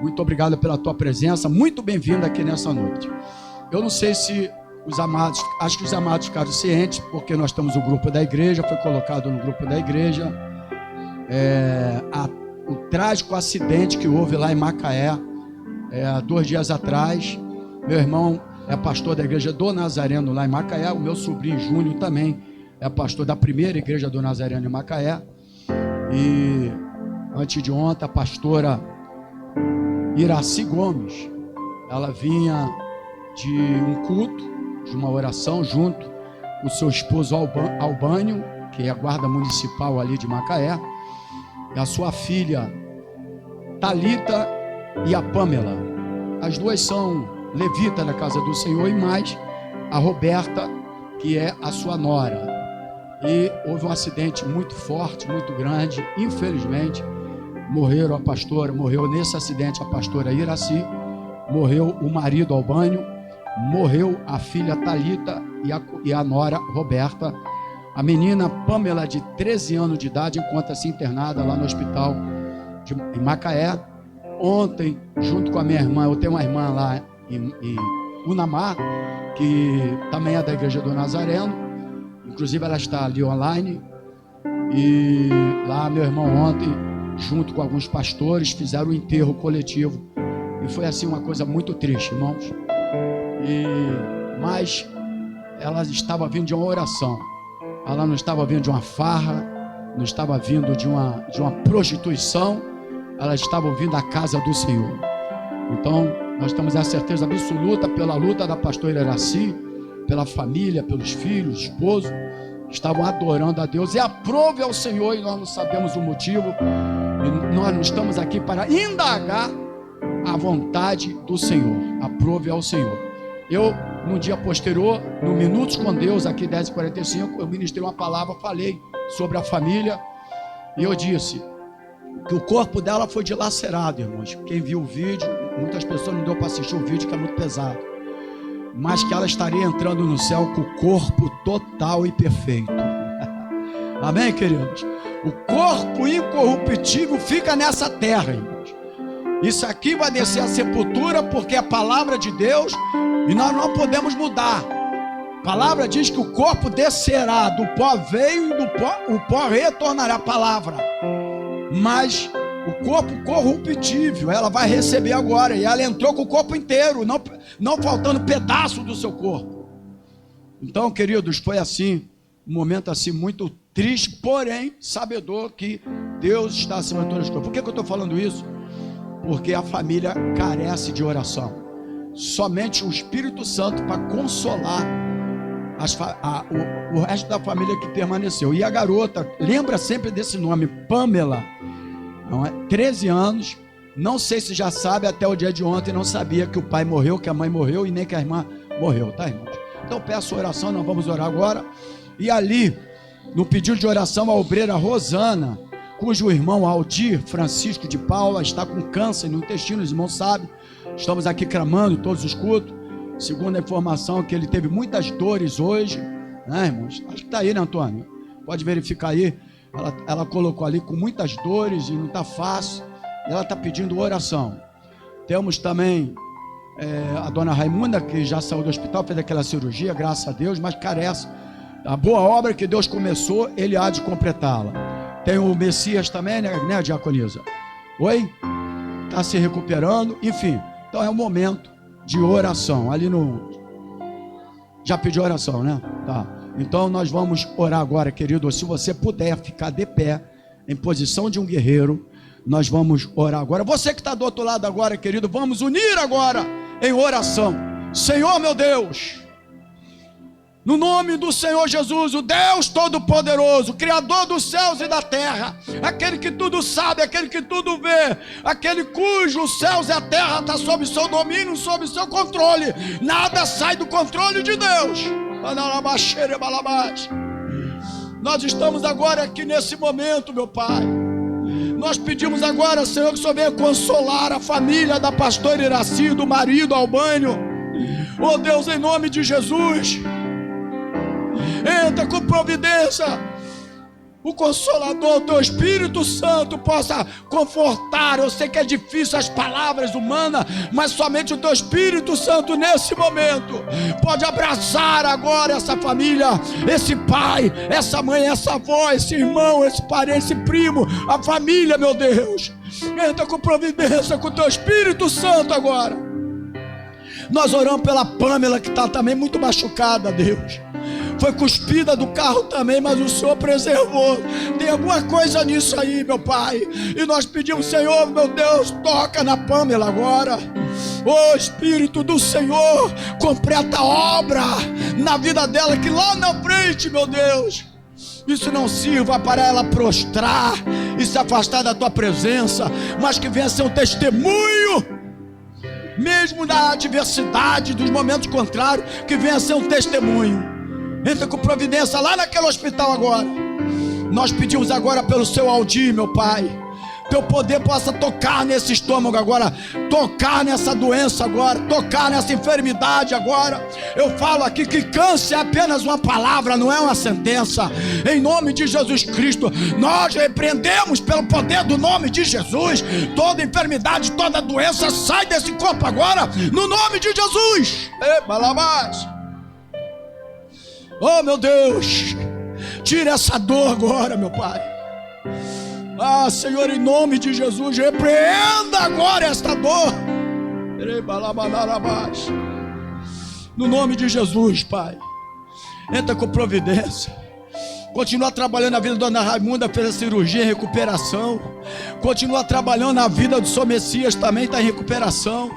muito obrigado pela tua presença, muito bem-vindo aqui nessa noite. Eu não sei se os amados, acho que os amados ficaram cientes, porque nós temos o grupo da igreja, foi colocado no grupo da igreja, o trágico acidente que houve lá em Macaé, 2 dias atrás. Meu irmão é pastor da igreja do Nazareno lá em Macaé, o meu sobrinho Júnior também é pastor da primeira igreja do Nazareno em Macaé. E antes de ontem, a pastora Iraci Gomes, ela vinha de um culto, de uma oração, junto com o seu esposo Albânio, que é a guarda municipal ali de Macaé, e a sua filha Thalita e a Pâmela. As duas são levitas da casa do Senhor, e mais a Roberta, que é a sua nora. E houve um acidente muito forte, muito grande. Infelizmente, morreu nesse acidente a pastora Iraci, morreu o marido Albânio, morreu a filha Thalita e a nora Roberta. A menina Pâmela, de 13 anos de idade, encontra-se internada lá no hospital em Macaé. Ontem, junto com a minha irmã, eu tenho uma irmã lá em Unamar, que também é da igreja do Nazareno, inclusive ela está ali online, e lá meu irmão ontem, junto com alguns pastores, fizeram o enterro coletivo, e foi assim uma coisa muito triste, irmãos. Mas ela estava vindo de uma oração, ela não estava vindo de uma farra, não estava vindo de uma prostituição, ela estava vindo da casa do Senhor. Então nós temos a certeza absoluta, pela luta da pastora Iraci, pela família, pelos filhos, esposo, estavam adorando a Deus, e aprove ao Senhor, e nós não sabemos o motivo, e nós não estamos aqui para indagar a vontade do Senhor. Aprove ao Senhor. Eu, no dia posterior, no Minutos com Deus, aqui 10h45, eu ministrei uma palavra, falei sobre a família, e eu disse que o corpo dela foi dilacerado, irmãos. Quem viu o vídeo, muitas pessoas não deu para assistir o vídeo, que é muito pesado, mas que ela estaria entrando no céu com o corpo total e perfeito. Amém, queridos? O corpo incorruptível fica nessa terra, irmãos. Isso aqui vai descer à sepultura, porque é a palavra de Deus, e nós não podemos mudar. A palavra diz que o corpo descerá, do pó veio, e do pó, o pó retornará. A palavra. Mas o corpo corruptível, ela vai receber agora, e ela entrou com o corpo inteiro, não faltando pedaço do seu corpo. Então, queridos, foi assim, um momento assim muito triste, porém sabedor que Deus está acima de todas as coisas. Por que eu estou falando isso? Porque a família carece de oração. Somente o Espírito Santo para consolar o resto da família que permaneceu. E a garota, lembra sempre desse nome, Pâmela, não é? 13 anos, não sei se já sabe, até o dia de ontem não sabia que o pai morreu, que a mãe morreu e nem que a irmã morreu, tá, irmãos? Então peço oração, nós vamos orar agora. E ali, no pedido de oração, a obreira Rosana, cujo irmão Aldir Francisco de Paula está com câncer no intestino, os irmãos sabem, estamos aqui clamando todos os cultos, segundo a informação que ele teve muitas dores hoje, né, irmãos? Acho que está aí, né, Antônio? Pode verificar aí, ela colocou ali com muitas dores e não está fácil, e ela está pedindo oração. Temos também a dona Raimunda, que já saiu do hospital, fez aquela cirurgia, graças a Deus, mas carece. A boa obra que Deus começou, Ele há de completá-la. Tem o Messias também, né, Diaconisa? Oi? Está se recuperando, enfim. Então é um momento de oração. Ali no... Já pediu oração, né? Tá. Então nós vamos orar agora, querido. Se você puder ficar de pé, em posição de um guerreiro, nós vamos orar agora. Você que está do outro lado agora, querido, vamos unir agora em oração. Senhor meu Deus, no nome do Senhor Jesus, o Deus Todo-Poderoso, Criador dos céus e da terra, aquele que tudo sabe, aquele que tudo vê, aquele cujos céus e a terra está sob seu domínio, sob seu controle, nada sai do controle de Deus. Nós estamos agora aqui nesse momento, meu Pai. Nós pedimos agora, Senhor, que o Senhor venha consolar a família da pastora Iraci, do marido Albânio. Oh Deus, em nome de Jesus, entra com providência. o Consolador, o teu Espírito Santo possa confortar. Eu sei que é difícil as palavras humanas, mas somente o teu Espírito Santo nesse momento pode abraçar agora essa família, esse pai, essa mãe, essa avó, esse irmão, esse parente, esse primo, a família, meu Deus. Entra com providência, com o teu Espírito Santo agora. Nós oramos pela Pamela, que está também muito machucada, Deus. Foi cuspida do carro também, mas o Senhor preservou. Tem alguma coisa nisso aí, meu Pai. E nós pedimos, Senhor, meu Deus, toca na Pamela agora. Ô Espírito do Senhor, completa a obra na vida dela, que lá na frente, meu Deus, isso não sirva para ela prostrar e se afastar da tua presença, mas que venha ser um testemunho, mesmo na adversidade, dos momentos contrários, que venha ser um testemunho. Entra com providência lá naquele hospital agora. Nós pedimos agora pelo seu Aldir, meu Pai, teu poder possa tocar nesse estômago agora, tocar nessa doença agora, tocar nessa enfermidade agora. Eu falo aqui que câncer é apenas uma palavra, não é uma sentença. Em nome de Jesus Cristo, nós repreendemos pelo poder do nome de Jesus toda enfermidade, toda doença. Sai desse corpo agora, no nome de Jesus. Balabás. Oh, meu Deus, tira essa dor agora, meu Pai. Ah, Senhor, em nome de Jesus, repreenda agora esta dor. No nome de Jesus, Pai. Entra com providência. Continua trabalhando na vida da dona Raimunda, fez a cirurgia em recuperação. Continua trabalhando na vida do seu Messias, também está em recuperação.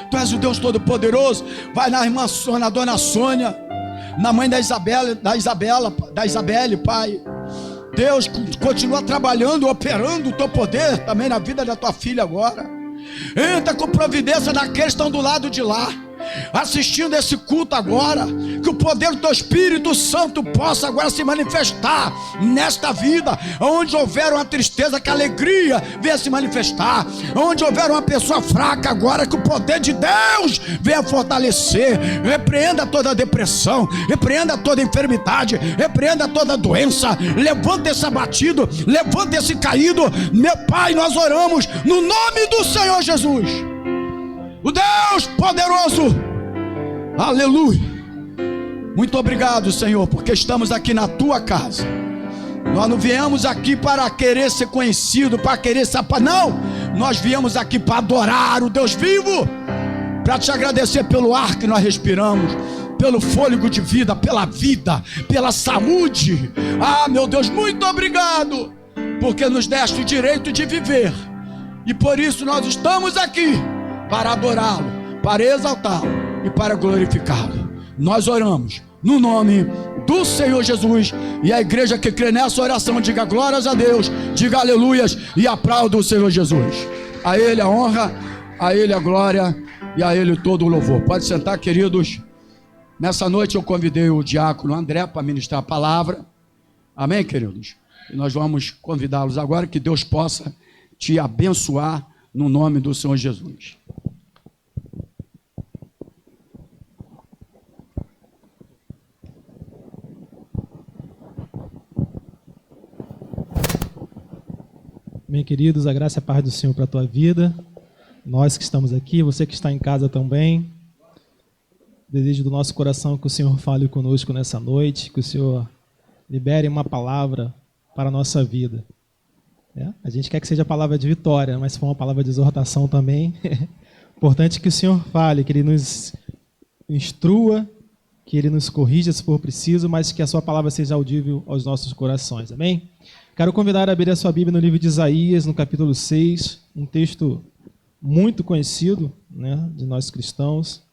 Tu és o Deus Todo-Poderoso. Vai na irmã Sônia, na dona Sônia, na mãe da Isabelle, Pai. Deus, continua trabalhando, operando o teu poder também na vida da tua filha agora. Entra com providência daqueles que estão do lado de lá, assistindo esse culto agora. Que o poder do teu Espírito Santo possa agora se manifestar nesta vida. Onde houver uma tristeza, que a alegria venha se manifestar. Onde houver uma pessoa fraca agora, que o poder de Deus venha fortalecer. Repreenda toda depressão, repreenda toda enfermidade, repreenda toda doença. Levanta esse abatido, levanta esse caído. Meu Pai, nós oramos no nome do Senhor Jesus, o Deus poderoso. Aleluia. Muito obrigado, Senhor, porque estamos aqui na tua casa. Nós não viemos aqui para querer ser conhecido, para querer saber, não. Nós viemos aqui para adorar o Deus vivo, para te agradecer pelo ar que nós respiramos, pelo fôlego de vida, pela saúde. Ah, meu Deus, muito obrigado, porque nos deste o direito de viver. E por isso nós estamos aqui para adorá-lo, para exaltá-lo e para glorificá-lo. Nós oramos no nome do Senhor Jesus. E a igreja que crê nessa oração, diga glórias a Deus, diga aleluias e aplauda o Senhor Jesus. A Ele a honra, a Ele a glória e a Ele todo o louvor. Pode sentar, queridos. Nessa noite eu convidei o diácono André para ministrar a palavra. Amém, queridos? E nós vamos convidá-los agora, que Deus possa te abençoar no nome do Senhor Jesus. Bem, queridos, a graça e a paz do Senhor para a tua vida. Nós que estamos aqui, você que está em casa também. Desejo do nosso coração que o Senhor fale conosco nessa noite, que o Senhor libere uma palavra para a nossa vida. A gente quer que seja a palavra de vitória, mas se for uma palavra de exortação também, importante que o Senhor fale, que Ele nos instrua, que Ele nos corrija se for preciso, mas que a sua palavra seja audível aos nossos corações. Amém? Quero convidar a abrir a sua Bíblia no livro de Isaías, no capítulo 6, um texto muito conhecido, de nós cristãos.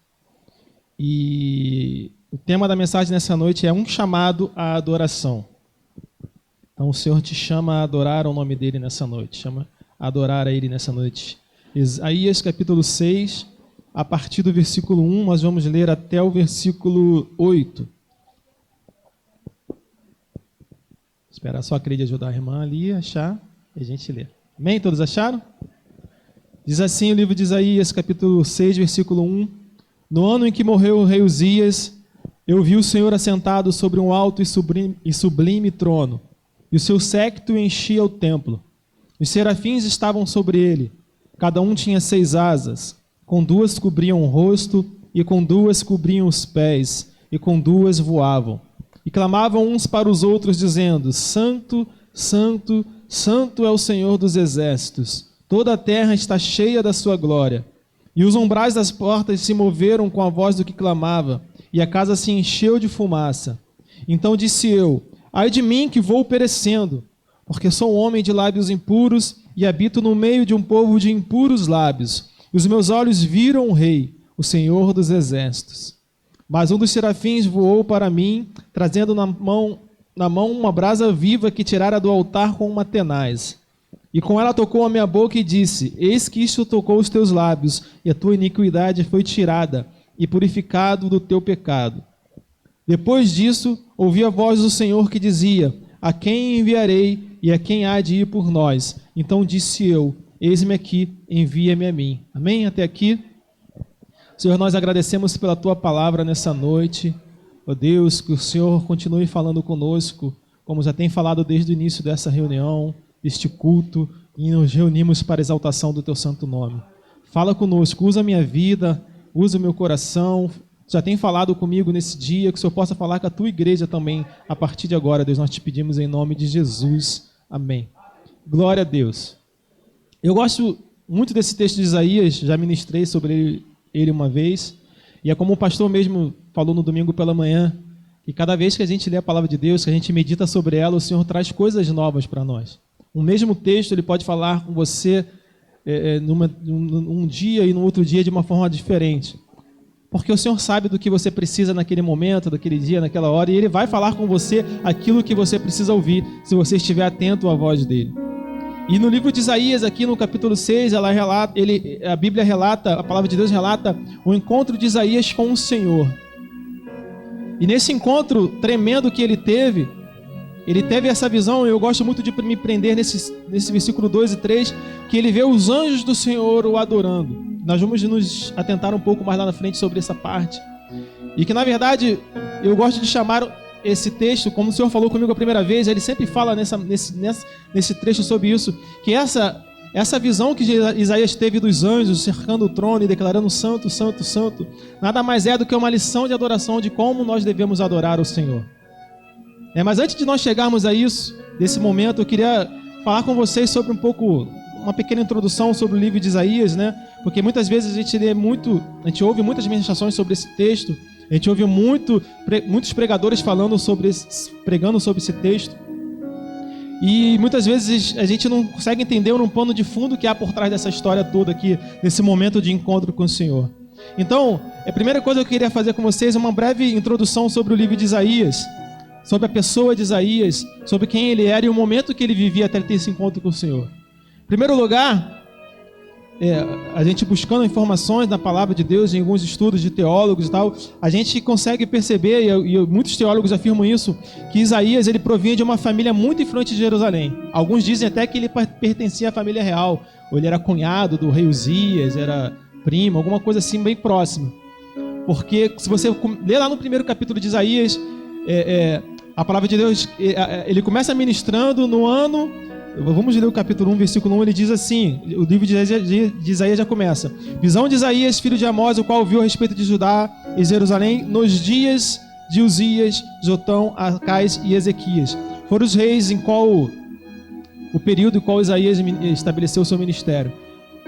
E o tema da mensagem nessa noite é um chamado à adoração. Então o Senhor te chama a adorar o nome dEle nessa noite, chama a adorar a Ele nessa noite. Isaías capítulo 6, a partir do versículo 1, nós vamos ler até o versículo 8. Esperar só a Cleide ajudar a irmã ali a achar e a gente lê. Amém? Todos acharam? Diz assim o livro de Isaías, capítulo 6, versículo 1. No ano em que morreu o rei Uzias, eu vi o Senhor assentado sobre um alto e sublime trono, e o seu séquito enchia o templo. Os serafins estavam sobre ele, cada um tinha 6 asas, com 2 cobriam o rosto, e com 2 cobriam os pés, e com 2 voavam. E clamavam uns para os outros, dizendo: Santo, Santo, Santo é o Senhor dos exércitos, toda a terra está cheia da sua glória. E os umbrais das portas se moveram com a voz do que clamava, e a casa se encheu de fumaça. Então disse eu: ai de mim que vou perecendo, porque sou um homem de lábios impuros e habito no meio de um povo de impuros lábios. E os meus olhos viram o Rei, o Senhor dos exércitos. Mas um dos serafins voou para mim, trazendo na mão uma brasa viva que tirara do altar com uma tenaz. E com ela tocou a minha boca e disse: eis que isto tocou os teus lábios, e a tua iniquidade foi tirada, e purificado do teu pecado. Depois disso, ouvi a voz do Senhor que dizia: a quem enviarei, e a quem há de ir por nós? Então disse eu: eis-me aqui, envia-me a mim. Amém? Até aqui. Senhor, nós agradecemos pela tua palavra nessa noite. Ó Deus, que o Senhor continue falando conosco, como já tem falado desde o início dessa reunião, deste culto, e nos reunimos para a exaltação do teu santo nome. Fala conosco, usa a minha vida, usa o meu coração. Já tem falado comigo nesse dia, que o Senhor possa falar com a tua igreja também, a partir de agora, Deus, nós te pedimos em nome de Jesus. Amém. Glória a Deus. Eu gosto muito desse texto de Isaías, já ministrei sobre ele uma vez, e é como o pastor mesmo falou no domingo pela manhã, que cada vez que a gente lê a palavra de Deus, que a gente medita sobre ela, o Senhor traz coisas novas para nós. O mesmo texto, ele pode falar com você num dia e no outro dia de uma forma diferente. Porque o Senhor sabe do que você precisa naquele momento, daquele dia, naquela hora, e Ele vai falar com você aquilo que você precisa ouvir, se você estiver atento à voz dEle. E no livro de Isaías, aqui no capítulo 6, a Bíblia relata, a palavra de Deus relata o encontro de Isaías com o Senhor. E nesse encontro tremendo que ele teve essa visão, e eu gosto muito de me prender nesse versículo 2 e 3, que ele vê os anjos do Senhor o adorando. Nós vamos nos atentar um pouco mais lá na frente sobre essa parte. E que, na verdade, eu gosto de chamar esse texto, como o Senhor falou comigo a primeira vez, ele sempre fala nesse trecho sobre isso, que essa visão que Isaías teve dos anjos cercando o trono e declarando santo, santo, santo, nada mais é do que uma lição de adoração de como nós devemos adorar o Senhor. Mas antes de nós chegarmos a isso, desse momento, eu queria falar com vocês sobre uma pequena introdução sobre o livro de Isaías, né? Porque muitas vezes a gente ouve muitas ministrações sobre esse texto, a gente ouve muitos pregadores pregando sobre esse texto, e muitas vezes a gente não consegue entender um pano de fundo que há por trás dessa história toda aqui, nesse momento de encontro com o Senhor. Então, a primeira coisa que eu queria fazer com vocês é uma breve introdução sobre o livro de Isaías, sobre a pessoa de Isaías, sobre quem ele era e o momento que ele vivia até ter esse encontro com o Senhor. Em primeiro lugar, a gente buscando informações na palavra de Deus, em alguns estudos de teólogos e tal, a gente consegue perceber, e muitos teólogos afirmam isso, que Isaías ele provinha de uma família muito influente de Jerusalém. Alguns dizem até que ele pertencia à família real, ou ele era cunhado do rei Uzias, era primo, alguma coisa assim bem próxima. Porque se você ler lá no primeiro capítulo de Isaías, a palavra de Deus, ele começa ministrando no ano. Vamos ler o capítulo 1, versículo 1, ele diz assim, o livro de Isaías já começa: visão de Isaías, filho de Amós, o qual viu a respeito de Judá e Jerusalém nos dias de Uzias, Jotão, Acais e Ezequias. Foram os reis em qual o período em qual Isaías estabeleceu o seu ministério.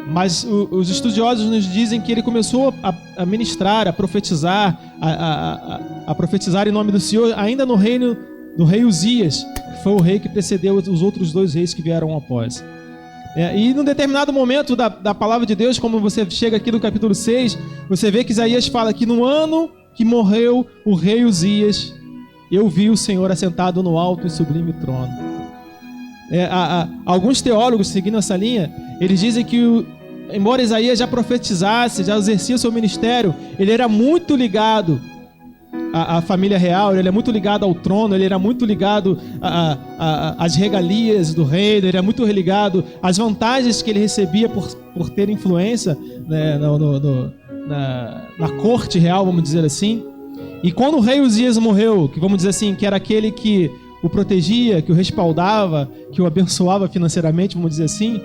Mas os estudiosos nos dizem que ele começou a ministrar, a profetizar, a profetizar em nome do Senhor ainda no reino do rei Uzias, que foi o rei que precedeu os outros 2 reis que vieram após. E num determinado momento da palavra de Deus, como você chega aqui no capítulo 6, você vê que Isaías fala que no ano que morreu o rei Uzias, eu vi o Senhor assentado no alto e sublime trono. Alguns teólogos, seguindo essa linha, eles dizem que embora Isaías já profetizasse, já exercia seu ministério, ele era muito ligado à família real, ele é muito ligado ao trono, ele era muito ligado às regalias do rei, ele era muito ligado às vantagens que ele recebia por ter influência, né, na corte real, vamos dizer assim. E quando o rei Uzias morreu, que vamos dizer assim, que era aquele que o protegia, que o respaldava, que o abençoava financeiramente, vamos dizer assim,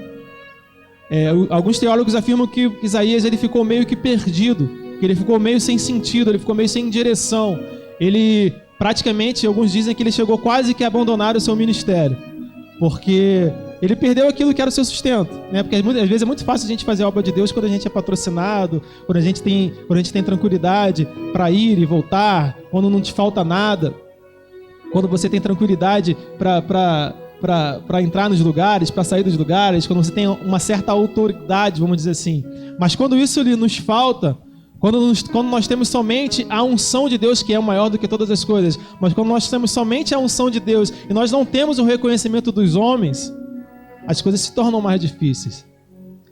alguns teólogos afirmam que Isaías ele ficou meio que perdido, que ele ficou meio sem sentido, ele ficou meio sem direção. Ele praticamente, alguns dizem que ele chegou quase que a abandonar o seu ministério, porque ele perdeu aquilo que era o seu sustento, né? Porque às vezes é muito fácil a gente fazer a obra de Deus quando a gente é patrocinado, quando a gente tem tranquilidade para ir e voltar, quando não te falta nada, quando você tem tranquilidade para entrar nos lugares, para sair dos lugares, quando você tem uma certa autoridade, vamos dizer assim. Mas quando isso nos falta, quando nós temos somente a unção de Deus, que é maior do que todas as coisas, mas quando nós temos somente a unção de Deus e nós não temos o reconhecimento dos homens, as coisas se tornam mais difíceis.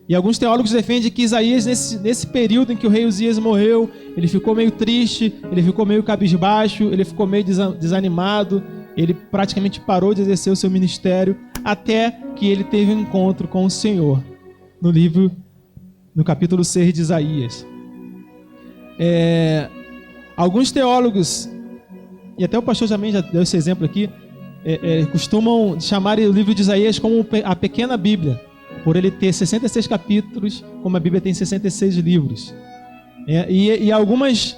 E alguns teólogos defendem que Isaías, nesse período em que o rei Uzias morreu, ele ficou meio triste, ele ficou meio cabisbaixo, ele ficou meio desanimado, ele praticamente parou de exercer o seu ministério, até que ele teve um encontro com o Senhor, no capítulo 6 de Isaías. Alguns teólogos, e até o pastor também já deu esse exemplo aqui, costumam chamar o livro de Isaías como a pequena Bíblia, por ele ter 66 capítulos, como a Bíblia tem 66 livros. E algumas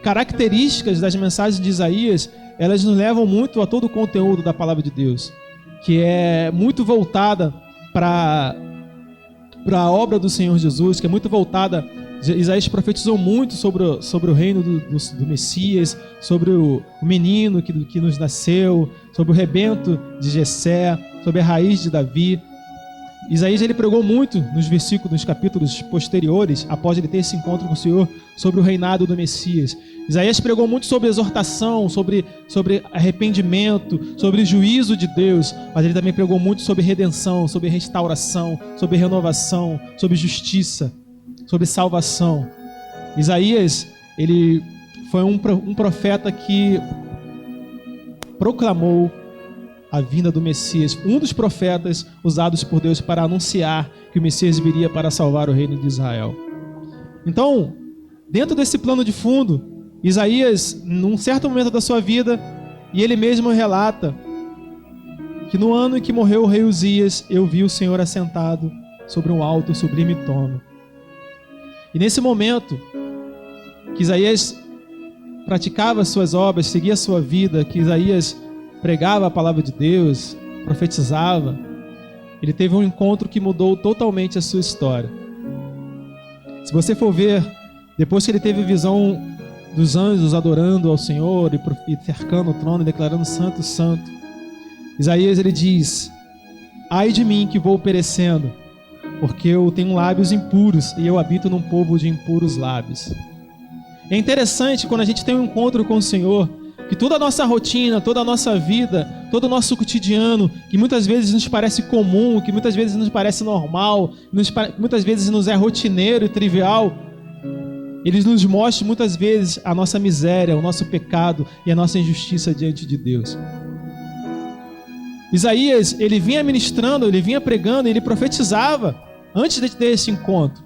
características das mensagens de Isaías, elas nos levam muito a todo o conteúdo da palavra de Deus, que é muito voltada para a obra do Senhor Jesus, que é muito voltada. Isaías profetizou muito sobre o reino do Messias, sobre o menino que nos nasceu, sobre o rebento de Jessé, sobre a raiz de Davi. Isaías ele pregou muito nos capítulos posteriores, após ele ter esse encontro com o Senhor, sobre o reinado do Messias. Isaías pregou muito sobre exortação, sobre arrependimento, sobre juízo de Deus, mas ele também pregou muito sobre redenção, sobre restauração, sobre renovação, sobre justiça, sobre salvação. Isaías, ele foi um profeta que proclamou a vinda do Messias, um dos profetas usados por Deus para anunciar que o Messias viria para salvar o reino de Israel. Então, dentro desse plano de fundo, Isaías, num certo momento da sua vida, e ele mesmo relata que no ano em que morreu o rei Uzias, eu vi o Senhor assentado sobre um alto e sublime trono. E nesse momento que Isaías praticava as suas obras, seguia a sua vida, que Isaías pregava a palavra de Deus, profetizava, ele teve um encontro que mudou totalmente a sua história. Se você for ver, depois que ele teve a visão dos anjos adorando ao Senhor e cercando o trono e declarando santo, santo, Isaías ele diz: ai de mim que vou perecendo, porque eu tenho lábios impuros e eu habito num povo de impuros lábios. É interessante quando a gente tem um encontro com o Senhor, que toda a nossa rotina, toda a nossa vida, todo o nosso cotidiano, que muitas vezes nos parece comum, que muitas vezes nos parece normal, muitas vezes nos é rotineiro e trivial, eles nos mostram muitas vezes a nossa miséria, o nosso pecado e a nossa injustiça diante de Deus. Isaías, ele vinha ministrando, ele vinha pregando, ele profetizava antes de ter esse encontro.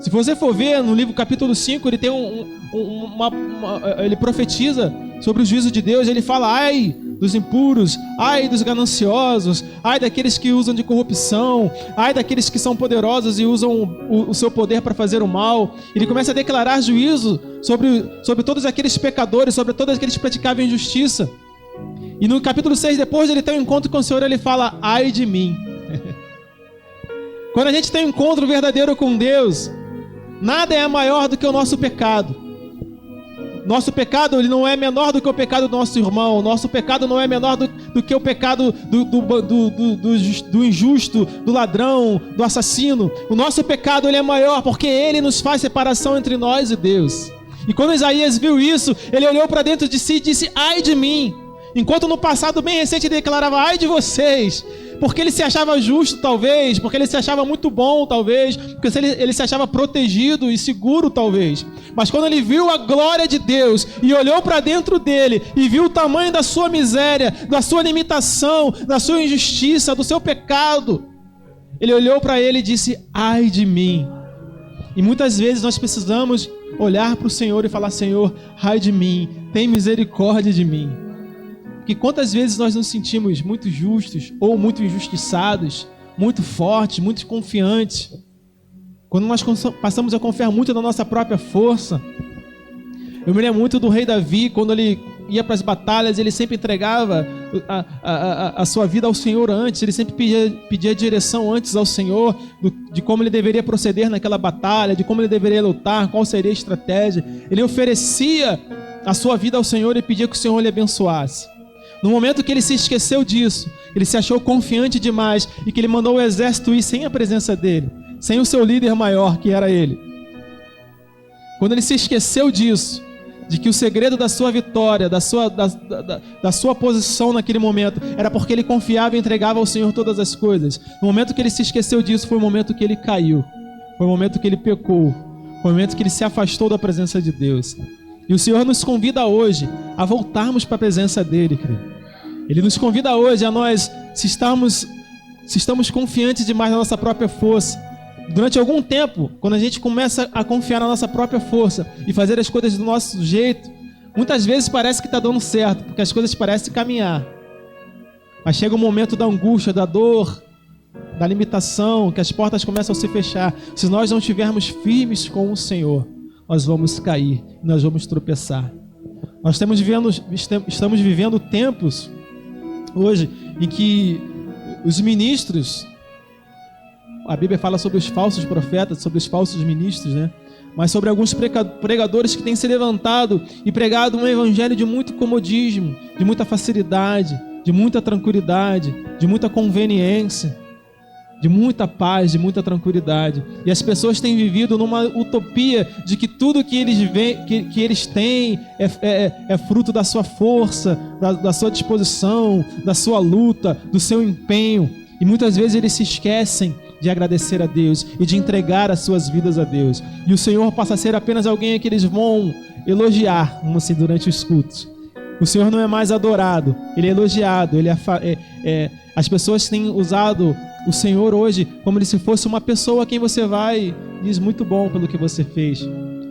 Se você for ver no livro capítulo 5, ele tem ele profetiza sobre o juízo de Deus. Ele fala: ai dos impuros, ai dos gananciosos, ai daqueles que usam de corrupção, ai daqueles que são poderosos e usam o seu poder para fazer o mal. Ele começa a declarar juízo sobre todos aqueles pecadores, sobre todos aqueles que praticavam injustiça. E no capítulo 6, depois de ele ter um encontro com o Senhor, ele fala: ai de mim. Quando a gente tem um encontro verdadeiro com Deus, nada é maior do que o nosso pecado. Nosso pecado, ele não é menor do que o pecado do nosso irmão. Nosso pecado não é menor do que o pecado do injusto, do ladrão, do assassino. O nosso pecado, ele é maior porque ele nos faz separação entre nós e Deus. E quando Isaías viu isso, ele olhou para dentro de si e disse: ai de mim. Enquanto no passado bem recente ele declarava: ai de vocês. Porque ele se achava justo, talvez, porque ele se achava muito bom, talvez, porque ele se achava protegido e seguro, talvez. Mas quando ele viu a glória de Deus e olhou para dentro dele e viu o tamanho da sua miséria, da sua limitação, da sua injustiça, do seu pecado, ele olhou para ele e disse: ai de mim. E muitas vezes nós precisamos olhar para o Senhor e falar: Senhor, ai de mim, tem misericórdia de mim. que quantas vezes nós nos sentimos muito justos ou muito injustiçados, muito fortes, muito confiantes, quando nós passamos a confiar muito na nossa própria força. Eu me lembro muito do rei Davi, quando ele ia para as batalhas, ele sempre entregava a sua vida ao Senhor antes, ele sempre pedia direção antes ao Senhor, de como ele deveria proceder naquela batalha, de como ele deveria lutar, qual seria a estratégia. Ele oferecia a sua vida ao Senhor e pedia que o Senhor lhe abençoasse. No momento que ele se esqueceu disso, ele se achou confiante demais e que ele mandou o exército ir sem a presença dele, sem o seu líder maior, que era ele. Quando ele se esqueceu disso, de que o segredo da sua vitória, da sua posição naquele momento, era porque ele confiava e entregava ao Senhor todas as coisas. No momento que ele se esqueceu disso, foi o momento que ele caiu, foi o momento que ele pecou, foi o momento que ele se afastou da presença de Deus. E o Senhor nos convida hoje a voltarmos para a presença dele, querido. Ele nos convida hoje a nós, se estamos confiantes demais na nossa própria força, durante algum tempo, quando a gente começa a confiar na nossa própria força e fazer as coisas do nosso jeito, muitas vezes parece que está dando certo, porque as coisas parecem caminhar. Mas chega o momento da angústia, da dor, da limitação, que as portas começam a se fechar. Se nós não estivermos firmes com o Senhor, nós vamos cair, nós vamos tropeçar. Nós estamos vivendo tempos hoje em que os ministros, a Bíblia fala sobre os falsos profetas, sobre os falsos ministros, né? Mas sobre alguns pregadores que têm se levantado e pregado um evangelho de muito comodismo, de muita facilidade, de muita tranquilidade, de muita conveniência, de muita paz, de muita tranquilidade. E as pessoas têm vivido numa utopia de que tudo que eles têm é fruto da sua força, da sua disposição, da sua luta, do seu empenho. E muitas vezes eles se esquecem de agradecer a Deus e de entregar as suas vidas a Deus. E o Senhor passa a ser apenas alguém que eles vão elogiar, assim, durante os cultos. O Senhor não é mais adorado, Ele é elogiado. As pessoas têm usado o Senhor hoje como se fosse uma pessoa a quem você vai e diz: muito bom pelo que você fez,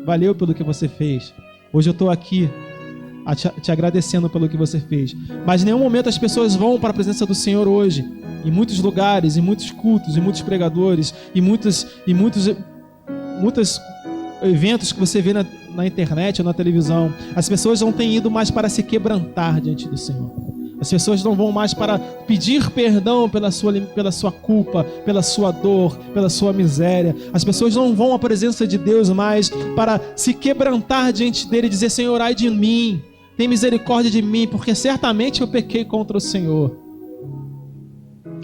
valeu pelo que você fez, hoje eu estou aqui te agradecendo pelo que você fez. Mas em nenhum momento as pessoas vão para a presença do Senhor hoje, em muitos lugares, em muitos cultos, em muitos pregadores, e muitos eventos que você vê na internet ou na televisão. As pessoas não têm ido mais para se quebrantar diante do Senhor. As pessoas não vão mais para pedir perdão pela sua culpa, pela sua dor, pela sua miséria. As pessoas não vão à presença de Deus mais para se quebrantar diante dele e dizer: Senhor, ai de mim, tem misericórdia de mim, porque certamente eu pequei contra o Senhor.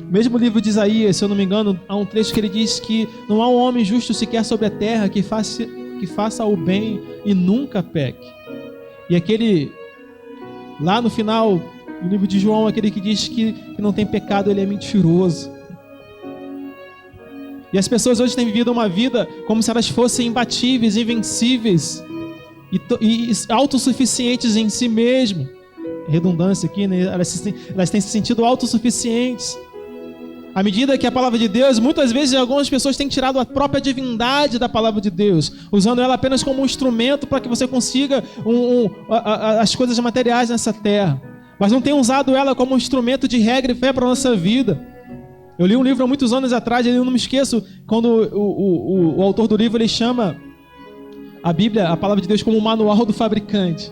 Mesmo livro de Isaías, se eu não me engano, há um trecho que ele diz que não há um homem justo sequer sobre a terra que faça o bem e nunca peque. E aquele, lá no final do livro de João, aquele que diz que não tem pecado, ele é mentiroso. E as pessoas hoje têm vivido uma vida como se elas fossem imbatíveis, invencíveis e autossuficientes em si mesmo. Redundância aqui, né? Elas têm se sentido autossuficientes. À medida que a palavra de Deus, muitas vezes algumas pessoas têm tirado a própria divindade da palavra de Deus, usando ela apenas como um instrumento para que você consiga as coisas materiais nessa terra, mas não tem usado ela como um instrumento de regra e fé para a nossa vida. Eu li um livro há muitos anos atrás, e eu não me esqueço, quando o autor do livro ele chama a Bíblia, a palavra de Deus, como um manual do fabricante.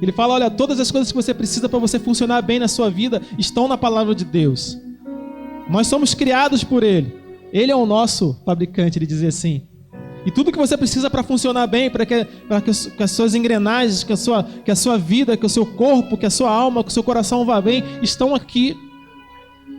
Ele fala: olha, todas as coisas que você precisa para você funcionar bem na sua vida estão na palavra de Deus. Nós somos criados por Ele. Ele é o nosso fabricante, ele dizia assim. E tudo que você precisa para funcionar bem, para que as suas engrenagens, que a sua vida, que o seu corpo, que a sua alma, que o seu coração vá bem, estão aqui.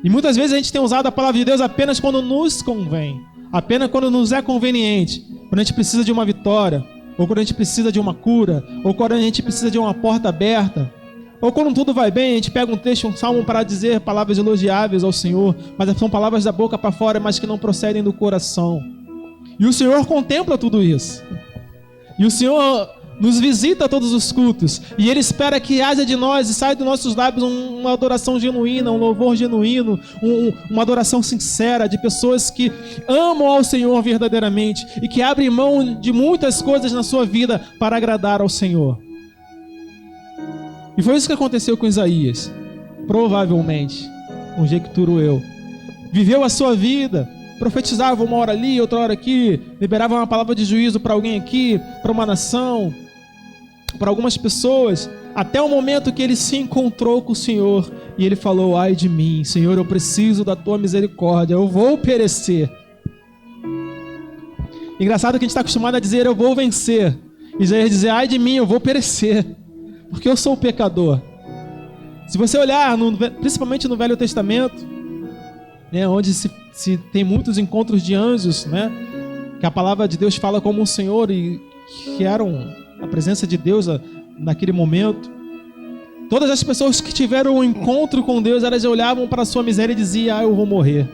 E muitas vezes a gente tem usado a palavra de Deus apenas quando nos convém, apenas quando nos é conveniente, quando a gente precisa de uma vitória, ou quando a gente precisa de uma cura, ou quando a gente precisa de uma porta aberta. Ou quando tudo vai bem, a gente pega um texto, um salmo para dizer palavras elogiáveis ao Senhor, mas são palavras da boca para fora, mas que não procedem do coração. E o Senhor contempla tudo isso. E o Senhor nos visita a todos os cultos. E Ele espera que haja de nós e saia dos nossos lábios uma adoração genuína, um louvor genuíno, uma adoração sincera, de pessoas que amam ao Senhor verdadeiramente e que abrem mão de muitas coisas na sua vida para agradar ao Senhor. E foi isso que aconteceu com Isaías. provavelmente, conjecturo eu, viveu a sua vida, profetizava uma hora ali, outra hora aqui, liberava uma palavra de juízo para alguém aqui, para uma nação, para algumas pessoas, até o momento que ele se encontrou com o Senhor e ele falou: ai de mim, Senhor, eu preciso da tua misericórdia, eu vou perecer. Engraçado que a gente está acostumado a dizer: eu vou vencer. Isaías dizer: ai de mim, eu vou perecer, porque eu sou o pecador. Se você olhar, principalmente no Velho Testamento, né, onde se tem muitos encontros de anjos, né, que a palavra de Deus fala como um Senhor e que eram a presença de Deus naquele momento, todas as pessoas que tiveram um encontro com Deus, elas olhavam para a sua miséria e diziam: ah, eu vou morrer.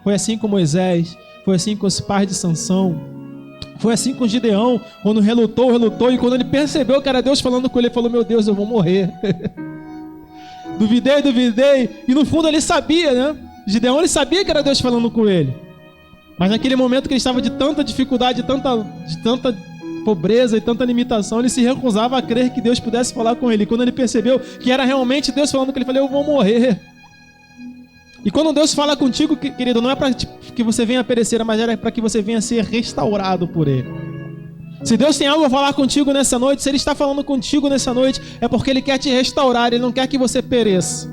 Foi assim com Moisés, foi assim com os pais de Sansão, foi assim com Gideão, quando relutou, e quando ele percebeu que era Deus falando com ele, ele falou: meu Deus, eu vou morrer. Duvidei, e no fundo ele sabia, né? Gideão, ele sabia que era Deus falando com ele, mas naquele momento que ele estava de tanta dificuldade, de tanta pobreza e tanta limitação, ele se recusava a crer que Deus pudesse falar com ele. E quando ele percebeu que era realmente Deus falando com ele, ele falou: eu vou morrer. E quando Deus fala contigo, querido, não é para que você venha perecer, mas é para que você venha ser restaurado por Ele. Se Deus tem algo a falar contigo nessa noite, se Ele está falando contigo nessa noite, é porque Ele quer te restaurar, Ele não quer que você pereça.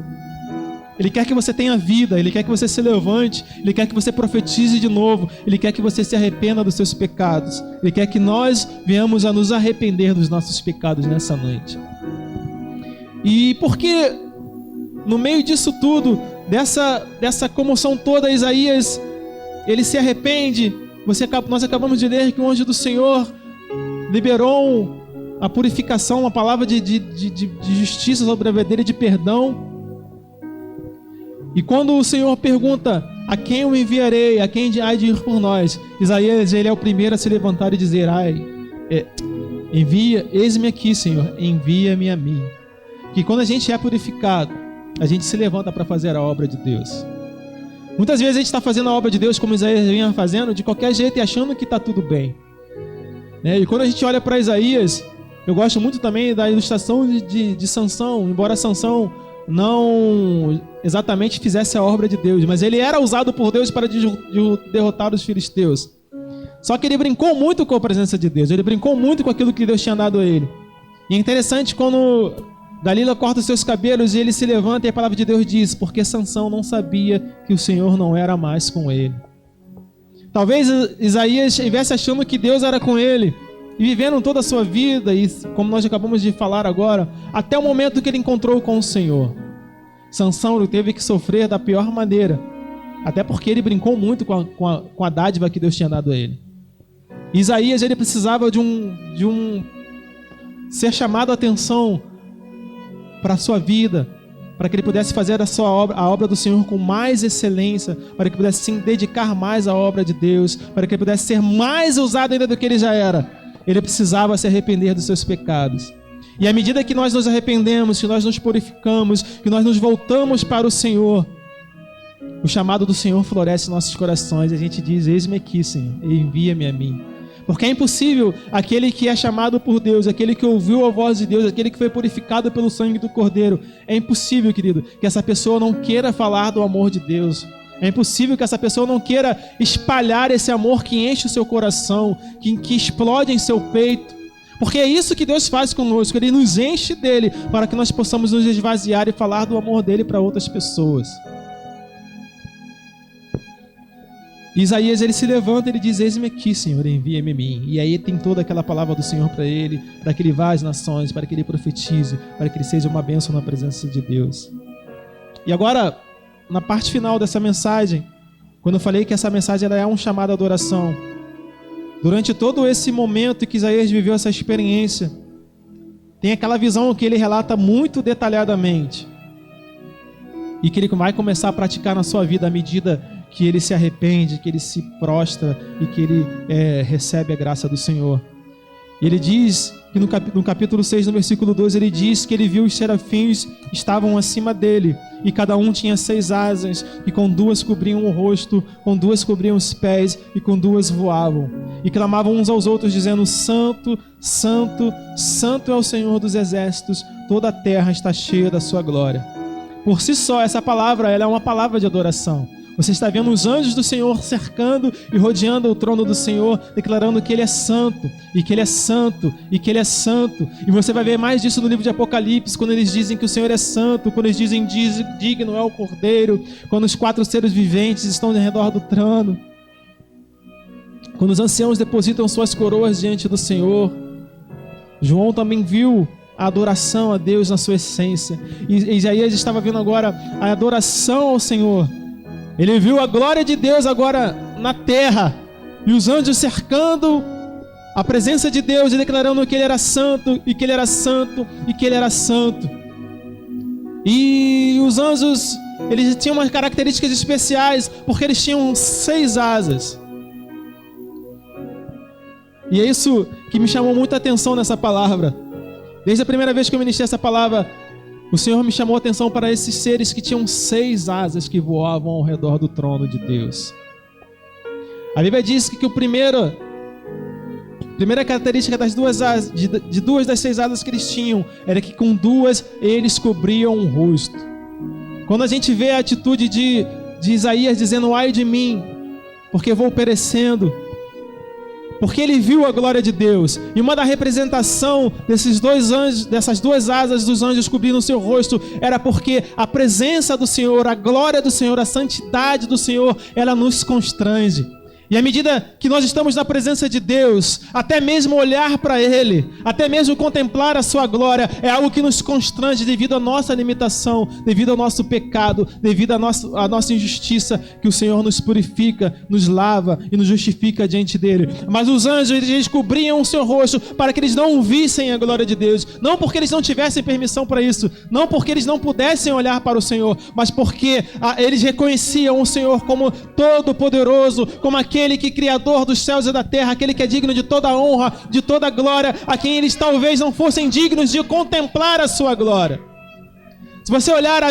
Ele quer que você tenha vida, Ele quer que você se levante, Ele quer que você profetize de novo, Ele quer que você se arrependa dos seus pecados, Ele quer que nós venhamos a nos arrepender dos nossos pecados nessa noite. E porque no meio disso tudo, dessa comoção toda, Isaías, ele se arrepende. Nós acabamos de ler que o anjo do Senhor liberou a purificação, uma palavra de justiça sobre a vida dele, de perdão. E quando o Senhor pergunta: a quem eu enviarei, a quem há de ir por nós, Isaías, ele é o primeiro a se levantar e dizer: eis-me aqui, Senhor, envia-me a mim. Que quando a gente é purificado, a gente se levanta para fazer a obra de Deus. Muitas vezes a gente está fazendo a obra de Deus como Isaías vinha fazendo, de qualquer jeito e achando que está tudo bem, né? E quando a gente olha para Isaías, eu gosto muito também da ilustração de Sansão. Embora Sansão não exatamente fizesse a obra de Deus, mas ele era usado por Deus para derrotar os filisteus. Só que ele brincou muito com a presença de Deus, ele brincou muito com aquilo que Deus tinha dado a ele. E é interessante quando Dalila corta os seus cabelos e ele se levanta, e a palavra de Deus diz: porque Sansão não sabia que o Senhor não era mais com ele. Talvez Isaías estivesse achando que Deus era com ele, e vivendo toda a sua vida, e como nós acabamos de falar agora, até o momento que ele encontrou com o Senhor. Sansão teve que sofrer da pior maneira, até porque ele brincou muito com a dádiva que Deus tinha dado a ele. Isaías, ele precisava de um ser chamado a atenção para a sua vida, para que ele pudesse fazer a obra do Senhor com mais excelência, para que ele pudesse se dedicar mais à obra de Deus, para que ele pudesse ser mais usado ainda do que ele já era. Ele precisava se arrepender dos seus pecados. E à medida que nós nos arrependemos, que nós nos purificamos, que nós nos voltamos para o Senhor, o chamado do Senhor floresce em nossos corações, e a gente diz: eis-me aqui, Senhor, envia-me a mim. Porque é impossível aquele que é chamado por Deus, aquele que ouviu a voz de Deus, aquele que foi purificado pelo sangue do Cordeiro, é impossível, querido, que essa pessoa não queira falar do amor de Deus. É impossível que essa pessoa não queira espalhar esse amor que enche o seu coração, que explode em seu peito. Porque é isso que Deus faz conosco, Ele nos enche dele, para que nós possamos nos esvaziar e falar do amor dele para outras pessoas. Isaías, ele se levanta, ele diz: eis-me aqui, Senhor, envia-me a mim. E aí tem toda aquela palavra do Senhor para ele, para que ele vá às nações, para que ele profetize, para que ele seja uma bênção na presença de Deus. E agora, na parte final dessa mensagem, quando eu falei que essa mensagem ela é um chamado à adoração, durante todo esse momento que Isaías viveu essa experiência, tem aquela visão que ele relata muito detalhadamente, e que ele vai começar a praticar na sua vida à medida que ele se arrepende, que ele se prostra e que ele recebe a graça do Senhor. Ele diz que no capítulo 6, no versículo 12, ele diz que ele viu os serafins estavam acima dele, e cada um tinha 6 asas, e com 2 cobriam o rosto, com 2 cobriam os pés, e com 2 voavam, e clamavam uns aos outros, dizendo: Santo, Santo, Santo é o Senhor dos exércitos, toda a terra está cheia da sua glória. por si só, essa palavra, ela é uma palavra de adoração. Você está vendo os anjos do Senhor cercando e rodeando o trono do Senhor, declarando que Ele é santo, e que Ele é santo, e que Ele é santo. E você vai ver mais disso no livro de Apocalipse, quando eles dizem que o Senhor é santo, quando eles dizem digno é o Cordeiro, quando os 4 seres viventes estão ao redor do trono, quando os anciãos depositam suas coroas diante do Senhor. João também viu a adoração a Deus na sua essência. E Isaías estava vendo agora a adoração ao Senhor. Ele viu a glória de Deus agora na terra, e os anjos cercando a presença de Deus e declarando que Ele era santo, e que Ele era santo, e que Ele era santo. E os anjos, eles tinham umas características especiais, porque eles tinham 6 asas. E é isso que me chamou muita atenção nessa palavra. Desde a primeira vez que eu ministrei essa palavra, o Senhor me chamou a atenção para esses seres que tinham 6 asas que voavam ao redor do trono de Deus. A Bíblia diz que a primeira característica das 2 asas, de 2 das 6 asas que eles tinham, era que com 2 eles cobriam o rosto. Quando a gente vê a atitude de Isaías dizendo: ai de mim, porque vou perecendo, porque ele viu a glória de Deus. E uma da representação desses 2 anjos, dessas 2 asas dos anjos cobrindo o seu rosto, era porque a presença do Senhor, a glória do Senhor, a santidade do Senhor, ela nos constrange. E à medida que nós estamos na presença de Deus, até mesmo olhar para Ele, até mesmo contemplar a sua glória, é algo que nos constrange devido à nossa limitação, devido ao nosso pecado, devido à nossa injustiça, que o Senhor nos purifica, nos lava e nos justifica diante dEle. Mas os anjos, eles cobriam o seu rosto para que eles não vissem a glória de Deus, não porque eles não tivessem permissão para isso, não porque eles não pudessem olhar para o Senhor, mas porque eles reconheciam o Senhor como todo-poderoso, como aquele que é criador dos céus e da terra, aquele que é digno de toda a honra, de toda a glória, a quem eles talvez não fossem dignos de contemplar a sua glória. Se você olhar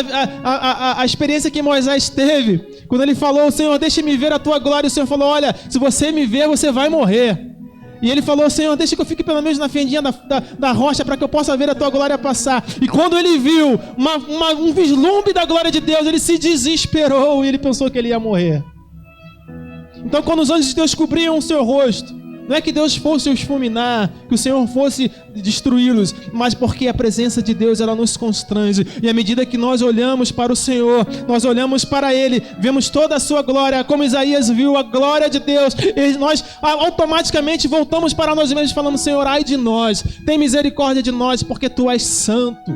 a experiência que Moisés teve, quando ele falou: Senhor, deixa-me ver a tua glória, o Senhor falou: olha, se você me ver, você vai morrer. E ele falou: Senhor, deixa que eu fique pelo menos na fendinha da rocha, para que eu possa ver a tua glória passar. E quando ele viu um vislumbre da glória de Deus, ele se desesperou e ele pensou que ele ia morrer. Então, quando os anjos de Deus cobriam o seu rosto, não é que Deus fosse os fulminar, que o Senhor fosse destruí-los, mas porque a presença de Deus, ela nos constrange. E à medida que nós olhamos para o Senhor, nós olhamos para Ele, vemos toda a sua glória, como Isaías viu a glória de Deus, e nós automaticamente voltamos para nós mesmos e falamos: Senhor, ai de nós, tem misericórdia de nós, porque Tu és santo.